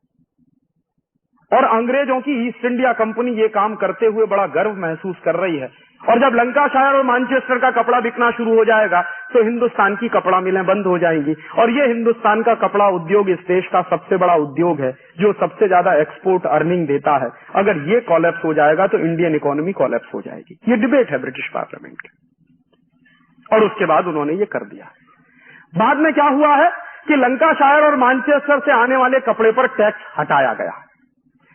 और अंग्रेजों की ईस्ट इंडिया कंपनी ये काम करते हुए बड़ा गर्व महसूस कर रही है। और जब लंकाशायर और मानचेस्टर का कपड़ा बिकना शुरू हो जाएगा तो हिंदुस्तान की कपड़ा मिलें बंद हो जाएंगी, और ये हिंदुस्तान का कपड़ा उद्योग इस देश का सबसे बड़ा उद्योग है, जो सबसे ज्यादा एक्सपोर्ट अर्निंग देता है। अगर ये कोलैप्स हो जाएगा तो इंडियन इकोनॉमी कोलैप्स हो जाएगी। ये डिबेट है ब्रिटिश पार्लियामेंट की, और उसके बाद उन्होंने ये कर दिया। बाद में क्या हुआ है कि लंकाशायर और मानचेस्टर से आने वाले कपड़े पर टैक्स हटाया गया,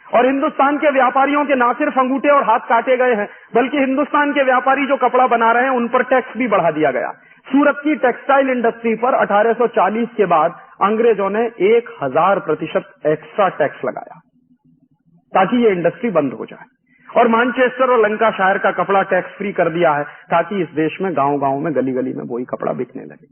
और हिंदुस्तान के व्यापारियों के ना सिर्फ अंगूठे और हाथ काटे गए हैं, बल्कि हिंदुस्तान के व्यापारी जो कपड़ा बना रहे हैं उन पर टैक्स भी बढ़ा दिया गया। सूरत की टेक्सटाइल इंडस्ट्री पर 1840 के बाद अंग्रेजों ने 1000% एक्स्ट्रा टैक्स लगाया ताकि ये इंडस्ट्री बंद हो जाए, और मानचेस्टर और लंकाशायर का कपड़ा टैक्स फ्री कर दिया है ताकि इस देश में गांव गांव में गली गली में वही कपड़ा बिकने लगे।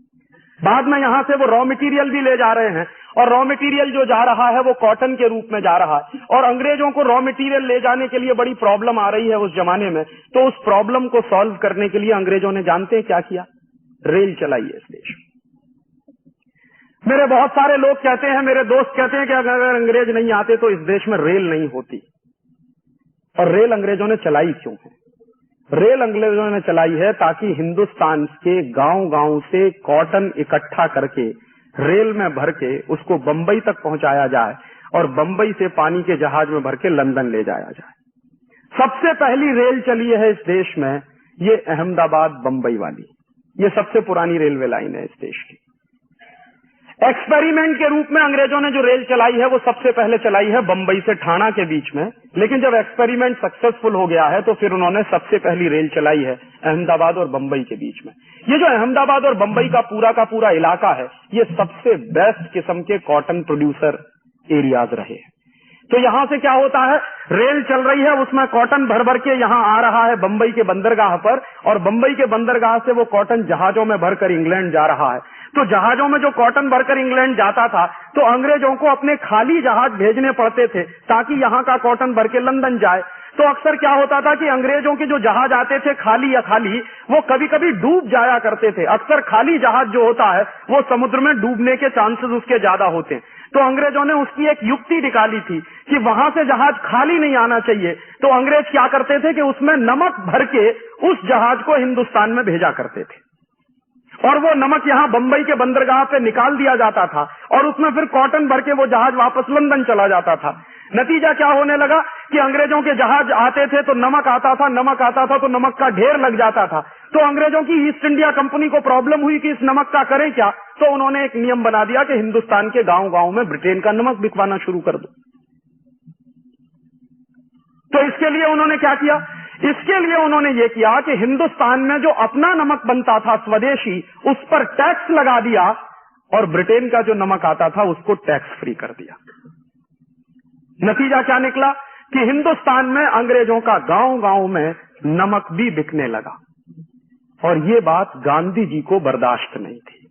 बाद में यहां से वो रॉ मटेरियल भी ले जा रहे हैं, और रॉ मटेरियल जो जा रहा है वो कॉटन के रूप में जा रहा है। और अंग्रेजों को रॉ मटेरियल ले जाने के लिए बड़ी प्रॉब्लम आ रही है उस जमाने में, तो उस प्रॉब्लम को सॉल्व करने के लिए अंग्रेजों ने जानते हैं क्या किया? रेल चलाई है इस देश में। मेरे बहुत सारे लोग कहते हैं, मेरे दोस्त कहते हैं कि अगर अंग्रेज नहीं आते तो इस देश में रेल नहीं होती। और रेल अंग्रेजों ने चलाई क्यों है? रेल अंग्रेजों ने चलाई है ताकि हिंदुस्तान के गांव गांव से कॉटन इकट्ठा करके रेल में भर के उसको बंबई तक पहुंचाया जाए, और बंबई से पानी के जहाज में भर के लंदन ले जाया जाए। सबसे पहली रेल चली है इस देश में, ये अहमदाबाद बंबई वाली, ये सबसे पुरानी रेलवे लाइन है इस देश की। एक्सपेरिमेंट के रूप में अंग्रेजों ने जो रेल चलाई है वो सबसे पहले चलाई है बंबई से ठाणा के बीच में, लेकिन जब एक्सपेरिमेंट सक्सेसफुल हो गया है तो फिर उन्होंने सबसे पहली रेल चलाई है अहमदाबाद और बंबई के बीच में। ये जो अहमदाबाद और बंबई का पूरा इलाका है, ये सबसे बेस्ट किस्म के कॉटन प्रोड्यूसर एरियाज रहे हैं। तो यहां से क्या होता है, रेल चल रही है, उसमें कॉटन भर भर के यहां आ रहा है बंबई के बंदरगाह पर, और बंबई के बंदरगाह से वो कॉटन जहाजों में भरकर इंग्लैंड जा रहा है। तो जहाजों में जो कॉटन भरकर इंग्लैंड जाता था तो अंग्रेजों को अपने खाली जहाज भेजने पड़ते थे ताकि यहां का कॉटन भर के लंदन जाए। तो अक्सर क्या होता था कि अंग्रेजों के जो जहाज आते थे खाली या खाली, वो कभी कभी डूब जाया करते थे। अक्सर खाली जहाज जो होता है वो समुद्र में डूबने के चांसेस उसके ज्यादा होते हैं। तो अंग्रेजों ने उसकी एक युक्ति निकाली थी कि वहां से जहाज खाली नहीं आना चाहिए, तो अंग्रेज क्या करते थे कि उसमें नमक भर के उस जहाज को हिंदुस्तान में भेजा करते थे, और वो नमक यहां बंबई के बंदरगाह पे निकाल दिया जाता था, और उसमें फिर कॉटन भर के वो जहाज वापस लंदन चला जाता था। नतीजा क्या होने लगा कि अंग्रेजों के जहाज आते थे तो नमक आता था तो नमक का ढेर लग जाता था। तो अंग्रेजों की ईस्ट इंडिया कंपनी को प्रॉब्लम हुई कि इस नमक का करें क्या, तो उन्होंने एक नियम बना दिया कि हिंदुस्तान के गांव गांव में ब्रिटेन का नमक बिकवाना शुरू कर दो। तो इसके लिए उन्होंने क्या किया? इसके लिए उन्होंने ये किया कि हिंदुस्तान में जो अपना नमक बनता था स्वदेशी, उस पर टैक्स लगा दिया, और ब्रिटेन का जो नमक आता था उसको टैक्स फ्री कर दिया। नतीजा क्या निकला कि हिंदुस्तान में अंग्रेजों का गांव गांव में नमक भी बिकने लगा, और ये बात गांधी जी को बर्दाश्त नहीं थी।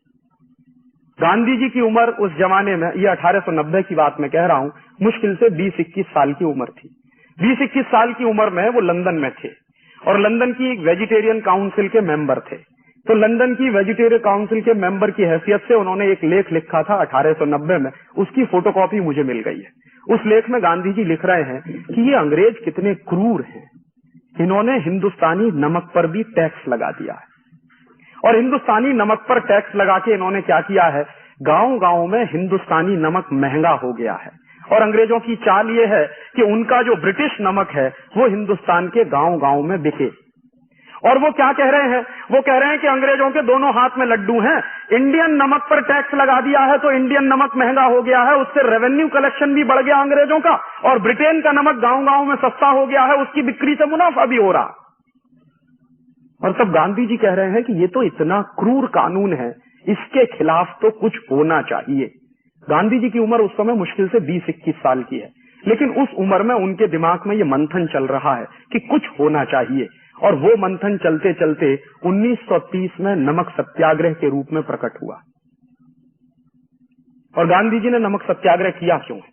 गांधी जी की उम्र उस जमाने में, ये 1890 की बात मैं कह रहा हूं, मुश्किल से 20-21 साल की उम्र थी। 20-21 साल की उम्र में वो लंदन में थे, और लंदन की एक वेजिटेरियन काउंसिल के मेंबर थे। तो लंदन की वेजिटेरियन काउंसिल के मेंबर की हैसियत से उन्होंने एक लेख लिखा था 1890 में, उसकी फोटोकॉपी मुझे मिल गई है। उस लेख में गांधी जी लिख रहे हैं कि ये अंग्रेज कितने क्रूर हैं, इन्होंने हिंदुस्तानी नमक पर भी टैक्स लगा दिया है, और हिंदुस्तानी नमक पर टैक्स लगा के इन्होंने क्या किया है, गांव गांव में हिंदुस्तानी नमक महंगा हो गया है। और अंग्रेजों की चाल ये है कि उनका जो ब्रिटिश नमक है वो हिंदुस्तान के गांव गांव में बिके। और वो क्या कह रहे हैं? वो कह रहे हैं कि अंग्रेजों के दोनों हाथ में लड्डू हैं। इंडियन नमक पर टैक्स लगा दिया है तो इंडियन नमक महंगा हो गया है, उससे रेवेन्यू कलेक्शन भी बढ़ गया अंग्रेजों का, और ब्रिटेन का नमक गांव गांव में सस्ता हो गया है, उसकी बिक्री से मुनाफा भी हो रहा। और तब गांधी जी कह रहे हैं कि ये तो इतना क्रूर कानून है, इसके खिलाफ तो कुछ होना चाहिए। गांधी जी की उम्र उस समय मुश्किल से 20-21 साल की है, लेकिन उस उम्र में उनके दिमाग में ये मंथन चल रहा है कि कुछ होना चाहिए। और वो मंथन चलते चलते 1930 में नमक सत्याग्रह के रूप में प्रकट हुआ। और गांधी जी ने नमक सत्याग्रह किया क्यों है?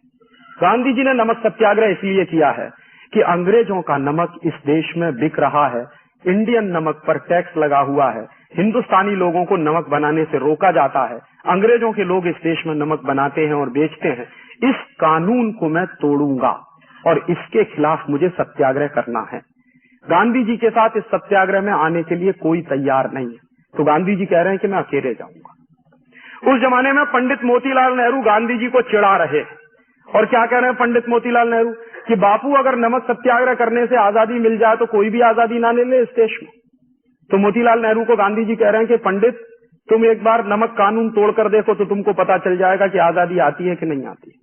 गांधी जी ने नमक सत्याग्रह इसलिए किया है कि अंग्रेजों का नमक इस देश में बिक रहा है, इंडियन नमक पर टैक्स लगा हुआ है, हिंदुस्तानी लोगों को नमक बनाने से रोका जाता है, अंग्रेजों के लोग इस देश में नमक बनाते हैं और बेचते हैं। इस कानून को मैं तोड़ूंगा और इसके खिलाफ मुझे सत्याग्रह करना है। गांधी जी के साथ इस सत्याग्रह में आने के लिए कोई तैयार नहीं है, तो गांधी जी कह रहे हैं कि मैं अकेले जाऊंगा। उस जमाने में पंडित मोतीलाल नेहरू गांधी जी को चिढ़ा रहे हैं। और क्या कह रहे हैं पंडित मोतीलाल नेहरू? कि बापू, अगर नमक सत्याग्रह करने से आजादी मिल जाए तो कोई भी आजादी ना ले ले इस देश में। तो मोतीलाल नेहरू को गांधी जी कह रहे हैं कि पंडित, तुम एक बार नमक कानून तोड़कर देखो तो तुमको पता चल जाएगा कि आजादी आती है कि नहीं आती।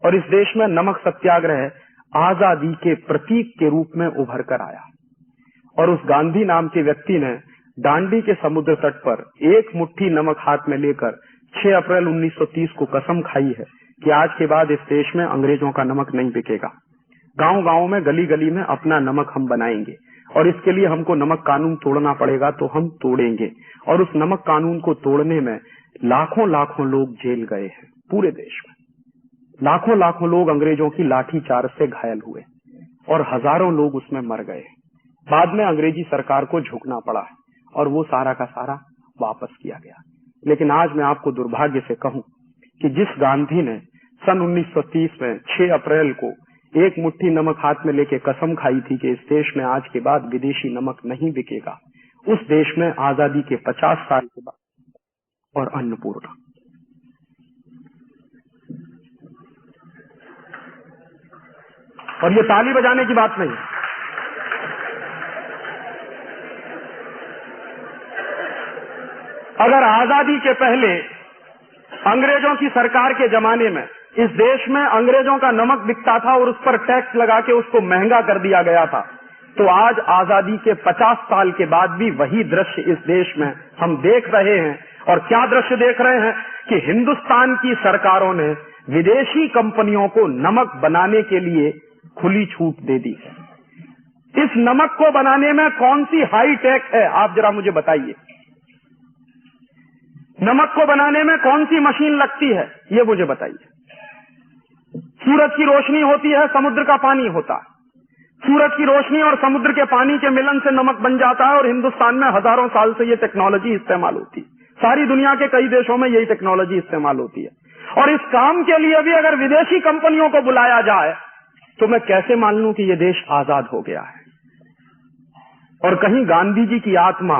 और इस देश में नमक सत्याग्रह आजादी के प्रतीक के रूप में उभर कर आया। और उस गांधी नाम के व्यक्ति ने दांडी के समुद्र तट पर एक मुट्ठी नमक हाथ में लेकर 6 अप्रैल 1930 को कसम खाई है कि आज के बाद इस देश में अंग्रेजों का नमक नहीं बिकेगा। गांव गांव में, गली गली में अपना नमक हम बनाएंगे, और इसके लिए हमको नमक कानून तोड़ना पड़ेगा तो हम तोड़ेंगे। और उस नमक कानून को तोड़ने में लाखों लाखों लोग जेल गए हैं। पूरे देश में लाखों लाखों लोग अंग्रेजों की लाठीचार्ज से घायल हुए और हजारों लोग उसमें मर गए। बाद में अंग्रेजी सरकार को झुकना पड़ा और वो सारा का सारा वापस किया गया। लेकिन आज मैं आपको दुर्भाग्य से कहूं कि जिस गांधी ने सन 1930 में 6 अप्रैल को एक मुट्ठी नमक हाथ में लेके कसम खाई थी कि इस देश में आज के बाद विदेशी नमक नहीं बिकेगा, उस देश में आजादी के 50 साल के बाद और अन्नपूर्णा। और ये ताली बजाने की बात नहीं, अगर आजादी के पहले अंग्रेजों की सरकार के जमाने में इस देश में अंग्रेजों का नमक बिकता था और उस पर टैक्स लगा के उसको महंगा कर दिया गया था, तो आज आजादी के 50 साल के बाद भी वही दृश्य इस देश में हम देख रहे हैं। और क्या दृश्य देख रहे हैं कि हिंदुस्तान की सरकारों ने विदेशी कंपनियों को नमक बनाने के लिए खुली छूट दे दी है। इस नमक को बनाने में कौन सी हाई टेक है, आप जरा मुझे बताइए। नमक को बनाने में कौन सी मशीन लगती है, ये मुझे बताइए। सूरज की रोशनी होती है, समुद्र का पानी होता है। सूरज की रोशनी और समुद्र के पानी के मिलन से नमक बन जाता है और हिंदुस्तान में हजारों साल से ये टेक्नोलॉजी इस्तेमाल होती है। सारी दुनिया के कई देशों में यही टेक्नोलॉजी इस्तेमाल होती है। और इस काम के लिए भी अगर विदेशी कंपनियों को बुलाया जाए तो मैं कैसे मान लूं कि ये देश आजाद हो गया है। और कहीं गांधी जी की आत्मा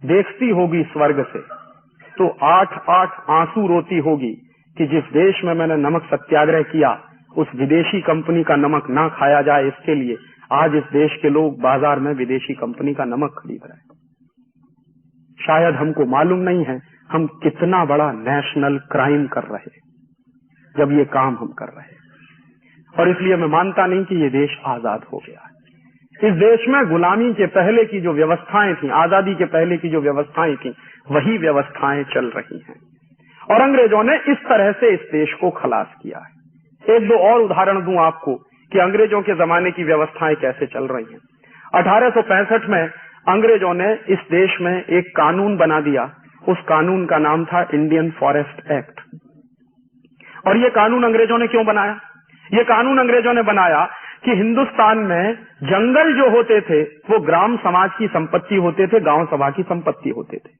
देखती होगी स्वर्ग से तो 8-8 आंसू रोती होगी कि जिस देश में मैंने नमक सत्याग्रह किया उस विदेशी कंपनी का नमक ना खाया जाए, इसके लिए आज इस देश के लोग बाजार में विदेशी कंपनी का नमक खरीद रहे हैं। शायद हमको मालूम नहीं है हम कितना बड़ा नेशनल क्राइम कर रहे हैं जब ये काम हम कर रहे हैं। और इसलिए मैं मानता नहीं कि ये देश आजाद हो गया है। इस देश में गुलामी के पहले की जो व्यवस्थाएं थी, आजादी के पहले की जो व्यवस्थाएं थी, वही व्यवस्थाएं चल रही हैं। और अंग्रेजों ने इस तरह से इस देश को खलास किया है। एक दो और उदाहरण दूं आपको कि अंग्रेजों के जमाने की व्यवस्थाएं कैसे चल रही हैं। 1865 में अंग्रेजों ने इस देश में एक कानून बना दिया। उस कानून का नाम था इंडियन फॉरेस्ट एक्ट। और ये कानून अंग्रेजों ने क्यों बनाया? ये कानून अंग्रेजों ने बनाया कि हिंदुस्तान में जंगल जो होते थे वो ग्राम समाज की संपत्ति होते थे, गांव सभा की संपत्ति होते थे।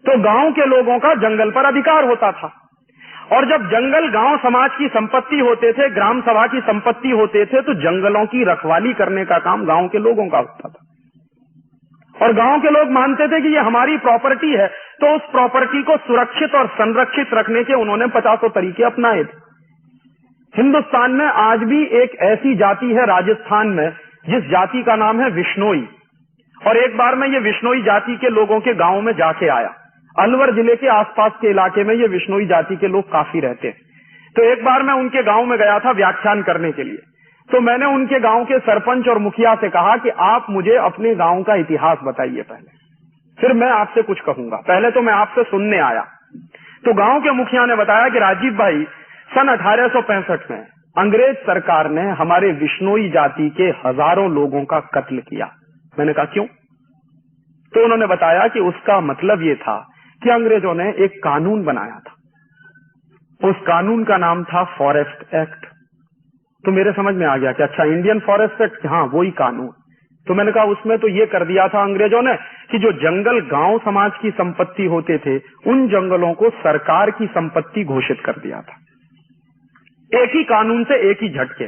तो गांव के लोगों का जंगल पर अधिकार होता था। और जब जंगल गांव समाज की संपत्ति होते थे, ग्राम सभा की संपत्ति होते थे, तो जंगलों की रखवाली करने का काम गांव के लोगों का होता था। और गांव के लोग मानते थे कि ये हमारी प्रॉपर्टी है, तो उस प्रॉपर्टी को सुरक्षित और संरक्षित रखने के उन्होंने 50 तरीके अपनाए थे। हिंदुस्तान में आज भी एक ऐसी जाति है राजस्थान में जिस जाति का नाम है विश्नोई। और एक बार मैं ये विश्नोई जाति के लोगों के गांव में जाके आया। अलवर जिले के आसपास के इलाके में ये विश्नोई जाति के लोग काफी रहते हैं। तो एक बार मैं उनके गांव में गया था व्याख्यान करने के लिए। तो मैंने उनके गांव के सरपंच और मुखिया से कहा कि आप मुझे अपने गांव का इतिहास बताइए पहले, फिर मैं आपसे कुछ कहूंगा। पहले तो मैं आपसे सुनने आया। तो गांव के मुखिया ने बताया कि राजीव भाई, सन 1865 में अंग्रेज सरकार ने हमारे विश्नोई जाति के हजारों लोगों का कत्ल किया। मैंने कहा क्यों? तो उन्होंने बताया कि उसका मतलब ये था कि अंग्रेजों ने एक कानून बनाया था। उस कानून का नाम था फॉरेस्ट एक्ट। तो मेरे समझ में आ गया कि अच्छा, इंडियन फॉरेस्ट एक्ट, हाँ वही कानून। तो मैंने कहा उसमें तो ये कर दिया था अंग्रेजों ने कि जो जंगल गांव समाज की संपत्ति होते थे, उन जंगलों को सरकार की संपत्ति घोषित कर दिया था, एक ही कानून से, एक ही झटके।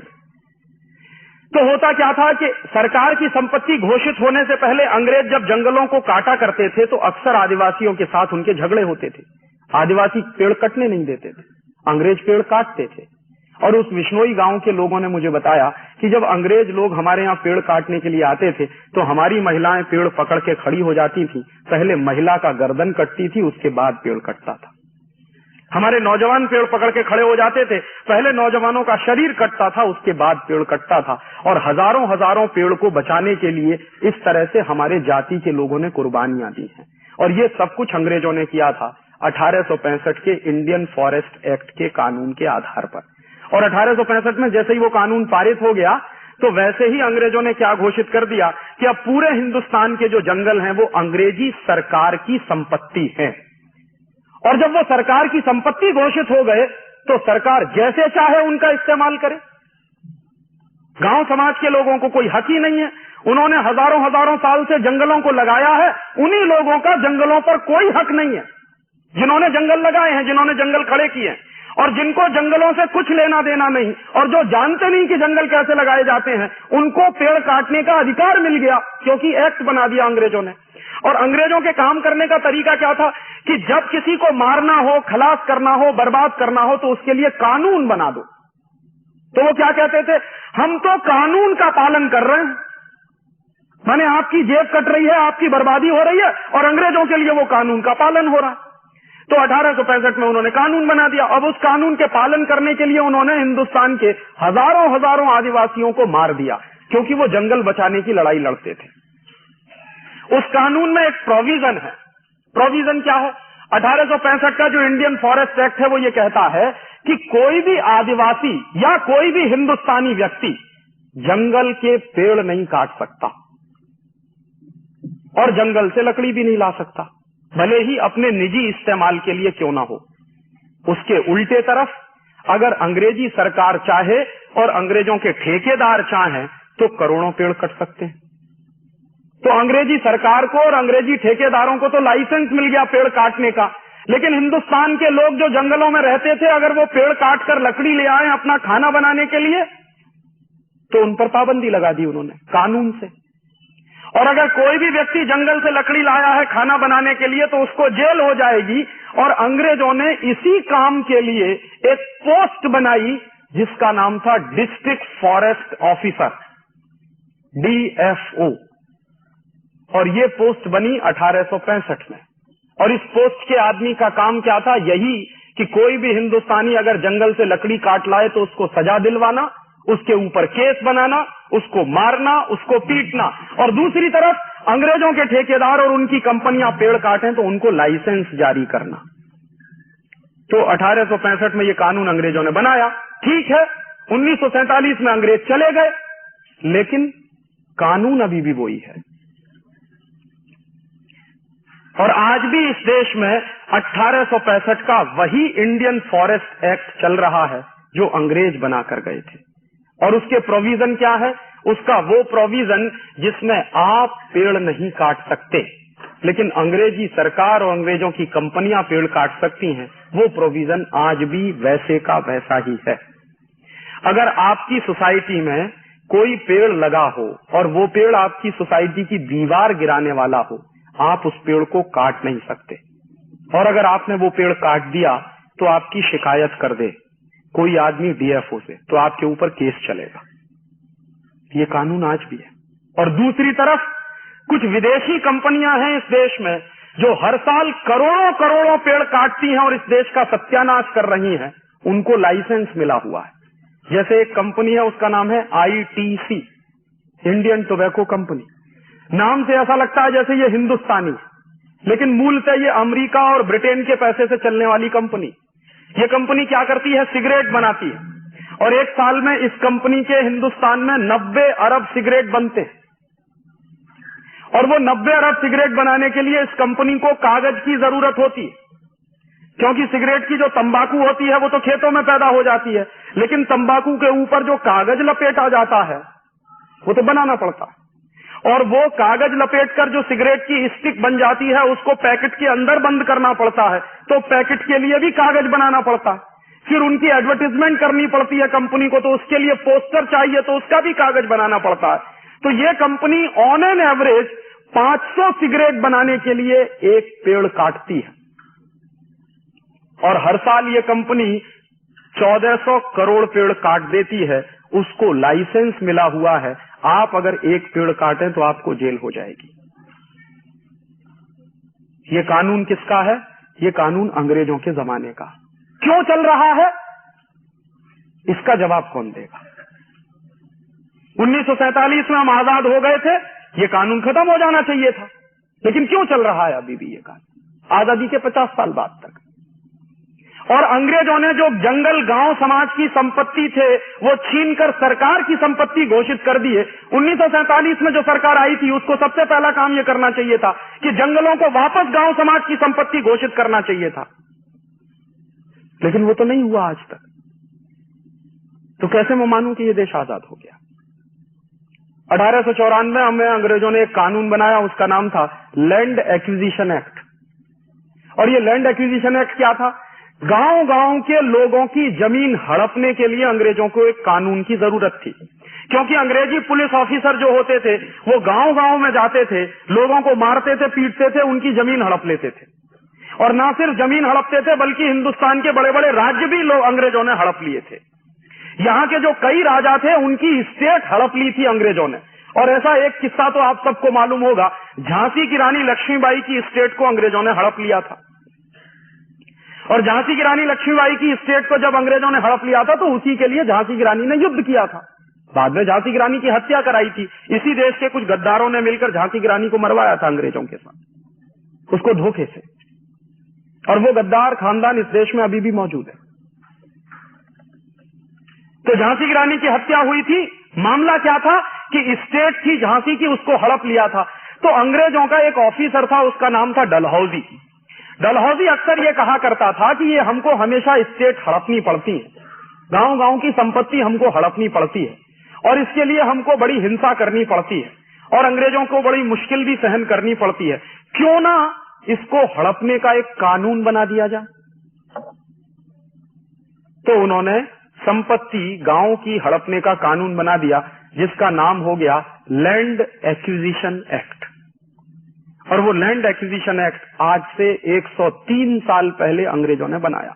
तो होता क्या था कि सरकार की संपत्ति घोषित होने से पहले अंग्रेज जब जंगलों को काटा करते थे तो अक्सर आदिवासियों के साथ उनके झगड़े होते थे। आदिवासी पेड़ कटने नहीं देते थे, अंग्रेज पेड़ काटते थे। और उस विश्नोई गांव के लोगों ने मुझे बताया कि जब अंग्रेज लोग हमारे यहाँ पेड़ काटने के लिए आते थे तो हमारी महिलाएं पेड़ पकड़ के खड़ी हो जाती थी। पहले महिला का गर्दन कटती थी, उसके बाद पेड़ कटता था। हमारे नौजवान पेड़ पकड़ के खड़े हो जाते थे, पहले नौजवानों का शरीर कटता था, उसके बाद पेड़ कटता था। और हजारों हजारों पेड़ को बचाने के लिए इस तरह से हमारे जाति के लोगों ने कुर्बानियां दी हैं। और ये सब कुछ अंग्रेजों ने किया था 1865 के इंडियन फॉरेस्ट एक्ट के कानून के आधार पर। और 1865 में जैसे ही वो कानून पारित हो गया तो वैसे ही अंग्रेजों ने क्या घोषित कर दिया कि अब पूरे हिंदुस्तान के जो जंगल हैं वो अंग्रेजी सरकार की संपत्ति है। और जब वो सरकार की संपत्ति घोषित हो गए तो सरकार जैसे चाहे उनका इस्तेमाल करे। गांव समाज के लोगों को कोई हक ही नहीं है। उन्होंने हजारों हजारों साल से जंगलों को लगाया है, उन्हीं लोगों का जंगलों पर कोई हक नहीं है जिन्होंने जंगल लगाए हैं, जिन्होंने जंगल खड़े किए हैं। और जिनको जंगलों से कुछ लेना देना नहीं और जो जानते नहीं कि जंगल कैसे लगाए जाते हैं, उनको पेड़ काटने का अधिकार मिल गया, क्योंकि एक्ट बना दिया अंग्रेजों ने। और अंग्रेजों के काम करने का तरीका क्या था कि जब किसी को मारना हो, खलास करना हो, बर्बाद करना हो तो उसके लिए कानून बना दो। तो वो क्या कहते थे, हम तो कानून का पालन कर रहे हैं, माने आपकी जेब कट रही है, आपकी बर्बादी हो रही है, और अंग्रेजों के लिए वो कानून का पालन हो रहा है। तो 1865 में उन्होंने कानून बना दिया। अब उस कानून के पालन करने के लिए उन्होंने हिंदुस्तान के हजारों हजारों आदिवासियों को मार दिया, क्योंकि वो जंगल बचाने की लड़ाई लड़ते थे। उस कानून में एक प्रोविजन है। प्रोविजन क्या है? 1865 का जो इंडियन फॉरेस्ट एक्ट है वो ये कहता है कि कोई भी आदिवासी या कोई भी हिंदुस्तानी व्यक्ति जंगल के पेड़ नहीं काट सकता और जंगल से लकड़ी भी नहीं ला सकता, भले ही अपने निजी इस्तेमाल के लिए क्यों ना हो। उसके उल्टे तरफ अगर अंग्रेजी सरकार चाहे और अंग्रेजों के ठेकेदार चाहें तो करोड़ों पेड़ कट सकते हैं। तो अंग्रेजी सरकार को और अंग्रेजी ठेकेदारों को तो लाइसेंस मिल गया पेड़ काटने का, लेकिन हिंदुस्तान के लोग जो जंगलों में रहते थे, अगर वो पेड़ काटकर लकड़ी ले आए अपना खाना बनाने के लिए तो उन पर पाबंदी लगा दी उन्होंने कानून से। और अगर कोई भी व्यक्ति जंगल से लकड़ी लाया है खाना बनाने के लिए तो उसको जेल हो जाएगी। और अंग्रेजों ने इसी काम के लिए एक पोस्ट बनाई जिसका नाम था डिस्ट्रिक्ट फॉरेस्ट ऑफिसर, DFO। और ये पोस्ट बनी 1865 में। और इस पोस्ट के आदमी का काम क्या था? यही कि कोई भी हिंदुस्तानी अगर जंगल से लकड़ी काट लाए तो उसको सजा दिलवाना, उसके ऊपर केस बनाना, उसको मारना, उसको पीटना। और दूसरी तरफ अंग्रेजों के ठेकेदार और उनकी कंपनियां पेड़ काटें तो उनको लाइसेंस जारी करना। तो 1865 में ये कानून अंग्रेजों ने बनाया। ठीक है, 1947 में अंग्रेज चले गए, लेकिन कानून अभी भी वही है। और आज भी इस देश में 1865 का वही इंडियन फॉरेस्ट एक्ट चल रहा है जो अंग्रेज बनाकर गए थे। और उसके प्रोविजन क्या है? उसका वो प्रोविजन जिसमें आप पेड़ नहीं काट सकते, लेकिन अंग्रेजी सरकार और अंग्रेजों की कंपनियां पेड़ काट सकती हैं, वो प्रोविजन आज भी वैसे का वैसा ही है। अगर आपकी सोसाइटी में कोई पेड़ लगा हो और वो पेड़ आपकी सोसाइटी की दीवार गिराने वाला हो, आप उस पेड़ को काट नहीं सकते। और अगर आपने वो पेड़ काट दिया तो आपकी शिकायत कर दे कोई आदमी DFO से, तो आपके ऊपर केस चलेगा। ये कानून आज भी है। और दूसरी तरफ कुछ विदेशी कंपनियां हैं इस देश में जो हर साल करोड़ों करोड़ों पेड़ काटती हैं और इस देश का सत्यानाश कर रही हैं, उनको लाइसेंस मिला हुआ है। जैसे एक कंपनी है, उसका नाम है ITC, इंडियन टोबैको कंपनी। नाम से ऐसा लगता है जैसे ये हिंदुस्तानी है, लेकिन मूलतः ये अमेरिका और ब्रिटेन के पैसे से चलने वाली कंपनी। ये कंपनी क्या करती है? सिगरेट बनाती है, और एक साल में इस कंपनी के हिंदुस्तान में 90 अरब सिगरेट बनते हैं। और वो 90 अरब सिगरेट बनाने के लिए इस कंपनी को कागज की जरूरत होती है, क्योंकि सिगरेट की जो तंबाकू होती है वो तो खेतों में पैदा हो जाती है, लेकिन तंबाकू के ऊपर जो कागज लपेटा जाता है वो तो बनाना पड़ता है। और वो कागज लपेटकर जो सिगरेट की स्टिक बन जाती है उसको पैकेट के अंदर बंद करना पड़ता है, तो पैकेट के लिए भी कागज बनाना पड़ता है। फिर उनकी एडवर्टाइजमेंट करनी पड़ती है कंपनी को, तो उसके लिए पोस्टर चाहिए, तो उसका भी कागज बनाना पड़ता है। तो ये company on an average 500 cigarette बनाने के लिए एक पेड़ काटती है, और हर साल ये कंपनी 1400 करोड़ पेड़ काट देती है। उसको लाइसेंस मिला हुआ है, आप अगर एक पेड़ काटें तो आपको जेल हो जाएगी। ये कानून किसका है? ये कानून अंग्रेजों के जमाने का। क्यों चल रहा है, इसका जवाब कौन देगा? 1947 में हम आजाद हो गए थे, ये कानून खत्म हो जाना चाहिए था, लेकिन क्यों चल रहा है अभी भी ये कानून, आजादी के 50 साल बाद तक? और अंग्रेजों ने जो जंगल गांव समाज की संपत्ति थे वो छीनकर सरकार की संपत्ति घोषित कर दिए। 1947 में जो सरकार आई थी उसको सबसे पहला काम ये करना चाहिए था कि जंगलों को वापस गांव समाज की संपत्ति घोषित करना चाहिए था, लेकिन वो तो नहीं हुआ आज तक। तो कैसे मैं मानूं कि ये देश आजाद हो गया? 1894 में अंग्रेजों ने एक कानून बनाया, उसका नाम था लैंड एक्विजिशन एक्ट। और ये लैंड एक्विजिशन एक्ट क्या था? गांव गांव के लोगों की जमीन हड़पने के लिए अंग्रेजों को एक कानून की जरूरत थी, क्योंकि अंग्रेजी पुलिस ऑफिसर जो होते थे वो गांव गांव में जाते थे, लोगों को मारते थे, पीटते थे, उनकी जमीन हड़प लेते थे। और ना सिर्फ जमीन हड़पते थे बल्कि हिंदुस्तान के बड़े बड़े राज्य भी लोग अंग्रेजों ने हड़प लिए थे। यहाँ के जो कई राजा थे उनकी स्टेट हड़प ली थी अंग्रेजों ने। और ऐसा एक किस्सा तो आप सबको मालूम होगा, झांसी की रानी लक्ष्मीबाई की स्टेट को अंग्रेजों ने हड़प लिया था। और झांसी की रानी लक्ष्मीबाई की स्टेट को जब अंग्रेजों ने हड़प लिया था तो उसी के लिए झांसी की रानी ने युद्ध किया था। बाद में झांसी की रानी की हत्या कराई थी। इसी देश के कुछ गद्दारों ने मिलकर झांसी की रानी को मरवाया था अंग्रेजों के साथ, उसको धोखे से। और वो गद्दार खानदान इस देश में अभी भी मौजूद है। तो झांसी की रानी की हत्या हुई थी। मामला क्या था कि स्टेट थी झांसी की, उसको हड़प लिया था। तो अंग्रेजों का एक ऑफिसर था, उसका नाम था डलहौजी। डलहौजी अक्सर ये कहा करता था कि ये हमको हमेशा स्टेट हड़पनी पड़ती है, गांव गांव की संपत्ति हमको हड़पनी पड़ती है, और इसके लिए हमको बड़ी हिंसा करनी पड़ती है, और अंग्रेजों को बड़ी मुश्किल भी सहन करनी पड़ती है। क्यों ना इसको हड़पने का एक कानून बना दिया जाए? तो उन्होंने संपत्ति गांव की हड़पने का कानून बना दिया, जिसका नाम हो गया लैंड एक्विजिशन एक्ट। और वो लैंड एक्विजिशन एक्ट आज से 103 साल पहले अंग्रेजों ने बनाया,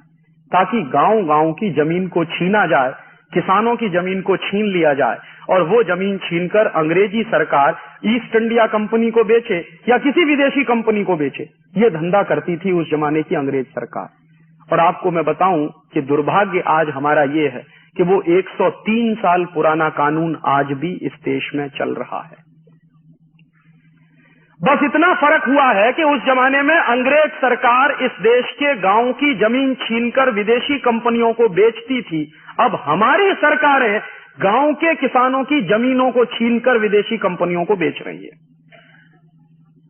ताकि गांव गांव की जमीन को छीना जाए, किसानों की जमीन को छीन लिया जाए, और वो जमीन छीनकर अंग्रेजी सरकार ईस्ट इंडिया कंपनी को बेचे या किसी विदेशी कंपनी को बेचे। ये धंधा करती थी उस जमाने की अंग्रेज सरकार। और आपको मैं बताऊं कि दुर्भाग्य आज हमारा ये है कि वो 103 साल पुराना कानून आज भी इस देश में चल रहा है। बस इतना फर्क हुआ है कि उस जमाने में अंग्रेज सरकार इस देश के गांव की जमीन छीनकर विदेशी कंपनियों को बेचती थी। अब हमारी सरकारें गांव के किसानों की जमीनों को छीनकर विदेशी कंपनियों को बेच रही है।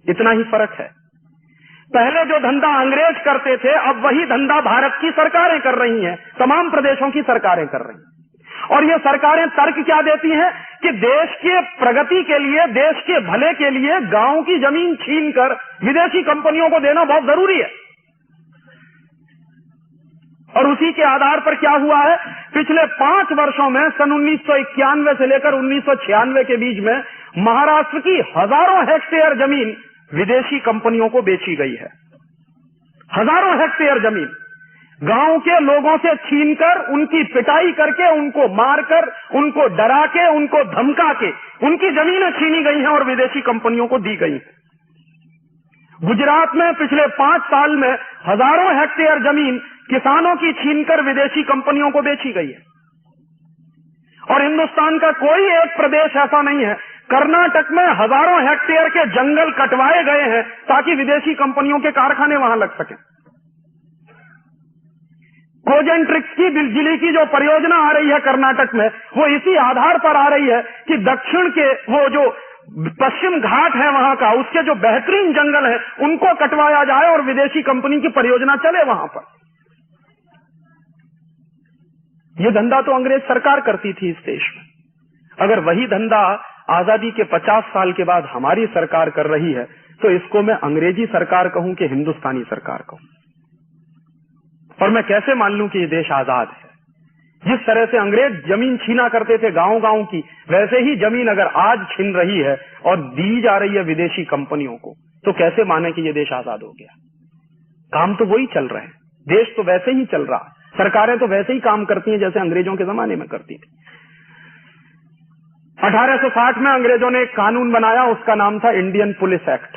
इतना ही फर्क है। पहले जो धंधा अंग्रेज करते थे, अब वही धंधा भारत की सरकारें कर रही हैं, तमाम प्रदेशों की सरकारें कर रही हैं। और ये सरकारें तर्क क्या देती हैं कि देश के प्रगति के लिए, देश के भले के लिए गांव की जमीन छीनकर विदेशी कंपनियों को देना बहुत जरूरी है। और उसी के आधार पर क्या हुआ है, पिछले 5 वर्षों में सन 1991 से लेकर 1996 के बीच में महाराष्ट्र की हजारों हेक्टेयर जमीन विदेशी कंपनियों को बेची गई है। हजारों हेक्टेयर जमीन गांव के लोगों से छीनकर, उनकी पिटाई करके, उनको मारकर, उनको डरा के, उनको धमका के उनकी जमीनें छीनी गई हैं और विदेशी कंपनियों को दी गई हैं। गुजरात में पिछले 5 साल में हजारों हेक्टेयर जमीन किसानों की छीनकर विदेशी कंपनियों को बेची गई है। और हिंदुस्तान का कोई एक प्रदेश ऐसा नहीं है, कर्नाटक में हजारों हेक्टेयर के जंगल कटवाए गए हैं ताकि विदेशी कंपनियों के कारखाने वहां लग सके। कोजेंट्रिक्स की बिजली की जो परियोजना आ रही है कर्नाटक में, वो इसी आधार पर आ रही है कि दक्षिण के वो जो पश्चिम घाट है वहां का, उसके जो बेहतरीन जंगल है उनको कटवाया जाए और विदेशी कंपनी की परियोजना चले वहां पर। ये धंधा तो अंग्रेज सरकार करती थी इस देश में। अगर वही धंधा आजादी के 50 साल के बाद हमारी सरकार कर रही है तो इसको मैं अंग्रेजी सरकार कहूं कि हिंदुस्तानी सरकार कहूं? और मैं कैसे मान लूं कि ये देश आजाद है? जिस तरह से अंग्रेज जमीन छीना करते थे गांव-गांव की, वैसे ही जमीन अगर आज छीन रही है और दी जा रही है विदेशी कंपनियों को, तो कैसे माने कि ये देश आजाद हो गया? काम तो वही चल रहे हैं, देश तो वैसे ही चल रहा है, सरकारें तो वैसे ही काम करती हैं जैसे अंग्रेजों के जमाने में करती थी। 1860 में अंग्रेजों ने एक कानून बनाया, उसका नाम था इंडियन पुलिस एक्ट।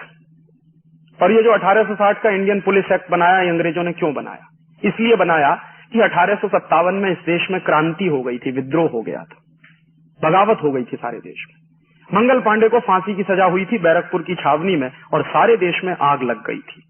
और ये जो 1860 का इंडियन पुलिस एक्ट बनाया, ये अंग्रेजों ने क्यों बनाया? इसलिए बनाया कि 1857 में इस देश में क्रांति हो गई थी, विद्रोह हो गया था, बगावत हो गई थी सारे देश में। मंगल पांडे को फांसी की सजा हुई थी बैरकपुर की छावनी में और सारे देश में आग लग गई थी।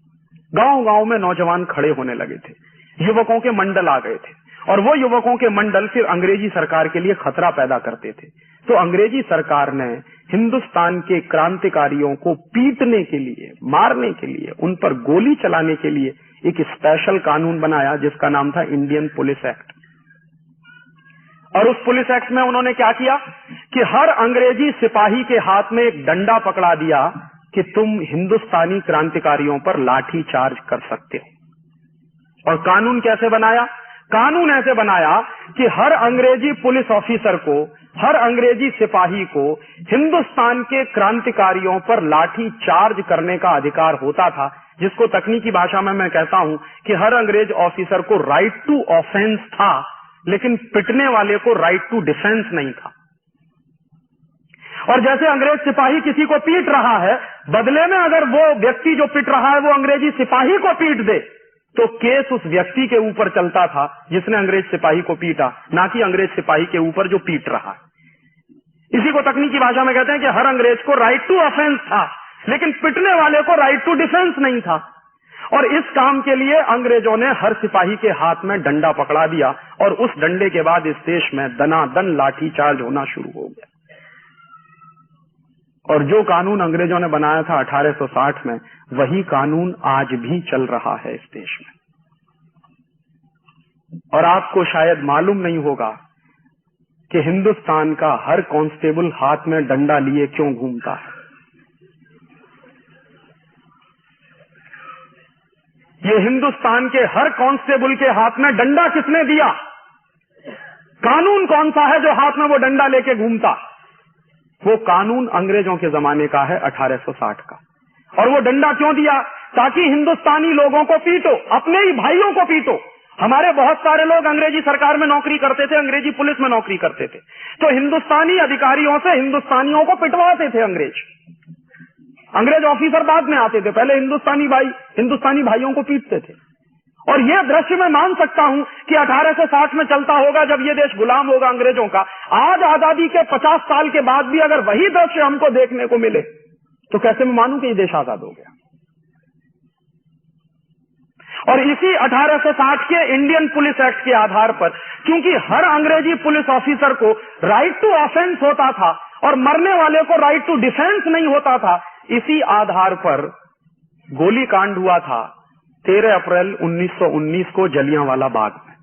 गांव-गांव में नौजवान खड़े होने लगे थे, युवकों के मंडल आ गए थे और वो युवकों के मंडल फिर अंग्रेजी सरकार के लिए खतरा पैदा करते थे। तो अंग्रेजी सरकार ने हिंदुस्तान के क्रांतिकारियों को पीटने के लिए, मारने के लिए, उन पर गोली चलाने के लिए एक स्पेशल कानून बनाया जिसका नाम था इंडियन पुलिस एक्ट। और उस पुलिस एक्ट में उन्होंने क्या किया कि हर अंग्रेजी सिपाही के हाथ में एक डंडा पकड़ा दिया कि तुम हिंदुस्तानी क्रांतिकारियों पर लाठी चार्ज कर सकते हो। और कानून कैसे बनाया? कानून ऐसे बनाया कि हर अंग्रेजी पुलिस ऑफिसर को, हर अंग्रेजी सिपाही को हिंदुस्तान के क्रांतिकारियों पर लाठी चार्ज करने का अधिकार होता था, जिसको तकनीकी भाषा में मैं कहता हूं कि हर अंग्रेज ऑफिसर को राइट टू ऑफेंस था, लेकिन पिटने वाले को राइट टू डिफेंस नहीं था। और जैसे अंग्रेज सिपाही किसी को पीट रहा है, बदले में अगर वो व्यक्ति जो पीट रहा है वो अंग्रेजी सिपाही को पीट दे, तो केस उस व्यक्ति के ऊपर चलता था जिसने अंग्रेज सिपाही को पीटा, ना कि अंग्रेज सिपाही के ऊपर जो पीट रहा है। इसी को तकनीकी भाषा में कहते हैं कि हर अंग्रेज को राइट टू ऑफेंस था, लेकिन पिटने वाले को राइट टू डिफेंस नहीं था। और इस काम के लिए अंग्रेजों ने हर सिपाही के हाथ में डंडा पकड़ा दिया और उस डंडे के बाद इस देश में दनादन लाठी चार्ज होना शुरू हो गया। और जो कानून अंग्रेजों ने बनाया था 1860 में, वही कानून आज भी चल रहा है इस देश में। और आपको शायद मालूम नहीं होगा कि हिंदुस्तान का हर कांस्टेबल हाथ में डंडा लिए क्यों घूमता है। ये हिंदुस्तान के हर कांस्टेबल के हाथ में डंडा किसने दिया? कानून कौन सा है जो हाथ में वो डंडा लेके घूमता? वो कानून अंग्रेजों के जमाने का है 1860 का। और वो डंडा क्यों दिया? ताकि हिंदुस्तानी लोगों को पीटो, अपने ही भाइयों को पीटो। हमारे बहुत सारे लोग अंग्रेजी सरकार में नौकरी करते थे, अंग्रेजी पुलिस में नौकरी करते थे, तो हिंदुस्तानी अधिकारियों से हिंदुस्तानियों को पिटवाते थे अंग्रेज। अंग्रेज ऑफिसर बाद में आते थे, पहले हिंदुस्तानी भाइयों को पीटते थे। और यह दृश्य मैं मान सकता हूं कि 1860 में चलता होगा जब यह देश गुलाम होगा अंग्रेजों का। आज आजादी के 50 साल के बाद भी अगर वही दृश्य हमको देखने को मिले तो कैसे मैं मानूं कि यह देश आजाद हो गया। और इसी 1860 के इंडियन पुलिस एक्ट के आधार पर, क्योंकि हर अंग्रेजी पुलिस ऑफिसर को राइट टू ऑफेंस होता था और मरने वाले को राइट टू डिफेंस नहीं होता था, इसी आधार पर गोली कांड हुआ था 13 अप्रैल 1919 को जलियांवाला बाग में।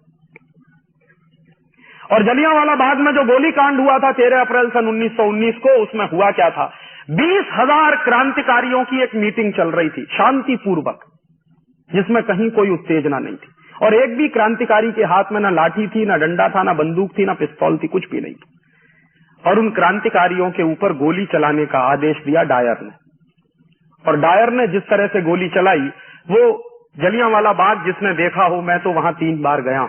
और जलियांवाला बाग में जो गोली कांड हुआ था 13 अप्रैल सन 1919 को, उसमें हुआ क्या था? 20,000 क्रांतिकारियों की एक मीटिंग चल रही थी शांतिपूर्वक, जिसमें कहीं कोई उत्तेजना नहीं थी। और एक भी क्रांतिकारी के हाथ में ना लाठी थी, ना डंडा था, ना बंदूक थी, ना पिस्तौल थी, कुछ भी नहीं था। और उन क्रांतिकारियों के ऊपर गोली चलाने का आदेश दिया डायर ने। और डायर ने जिस तरह से गोली चलाई, वो जलियांवाला बाग जिसने देखा हो, मैं तो वहां 3 बार गया।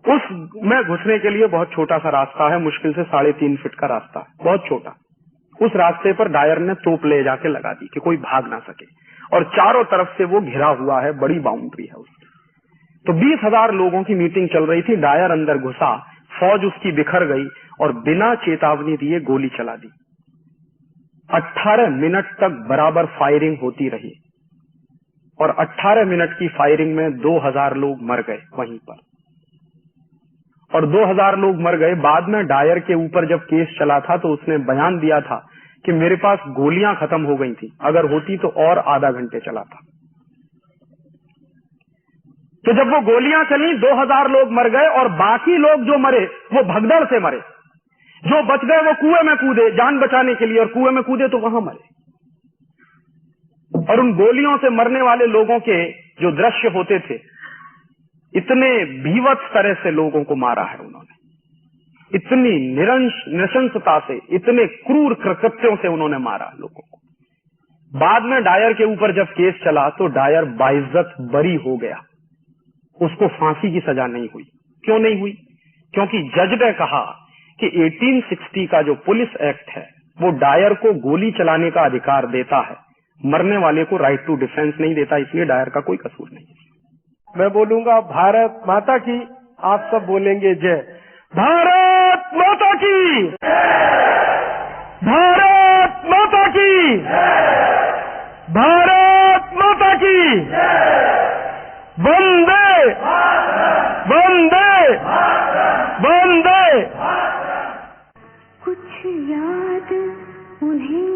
उस में घुसने के लिए बहुत छोटा सा रास्ता है, मुश्किल से 3.5 फीट का रास्ता है, बहुत छोटा। उस रास्ते पर डायर ने तोप ले जाके लगा दी कि कोई भाग ना सके, और चारों तरफ से वो घिरा हुआ है, बड़ी बाउंड्री है उसकी। तो 20,000 लोगों की मीटिंग चल रही थी, डायर अंदर घुसा, फौज उसकी बिखर गई और बिना चेतावनी दिए गोली चला दी। 18 मिनट तक बराबर फायरिंग होती रही और 18 मिनट की फायरिंग में 2,000 लोग मर गए वहीं पर, और 2,000 लोग मर गए। बाद में डायर के ऊपर जब केस चला था तो उसने बयान दिया था कि मेरे पास गोलियां खत्म हो गई थी, अगर होती तो और आधा घंटे चला था। तो जब वो गोलियां चली 2,000 लोग मर गए, और बाकी लोग जो मरे वो भगदड़ से मरे, जो बच गए वो कुएं में कूदे जान बचाने के लिए, और कुएं में कूदे तो वहां मरे। और उन गोलियों से मरने वाले लोगों के जो दृश्य होते थे, इतने भीवत्स तरह से लोगों को मारा है उन्होंने, इतनी नृशंसता से, इतने क्रूर कृत्यों से उन्होंने मारा लोगों को। बाद में डायर के ऊपर जब केस चला तो डायर बाइज्जत बरी हो गया, उसको फांसी की सजा नहीं हुई। क्यों नहीं हुई? क्योंकि जज ने कहा कि 1860 का जो पुलिस एक्ट है वो डायर को गोली चलाने का अधिकार देता है, मरने वाले को राइट टू डिफेंस नहीं देता, इसलिए डायर का कोई कसूर नहीं। मैं बोलूंगा भारत माता की, आप सब बोलेंगे जय भारत माता की, भारत माता की, भारत माता की, वंदे वंदे वंदे। कुछ याद उन्हें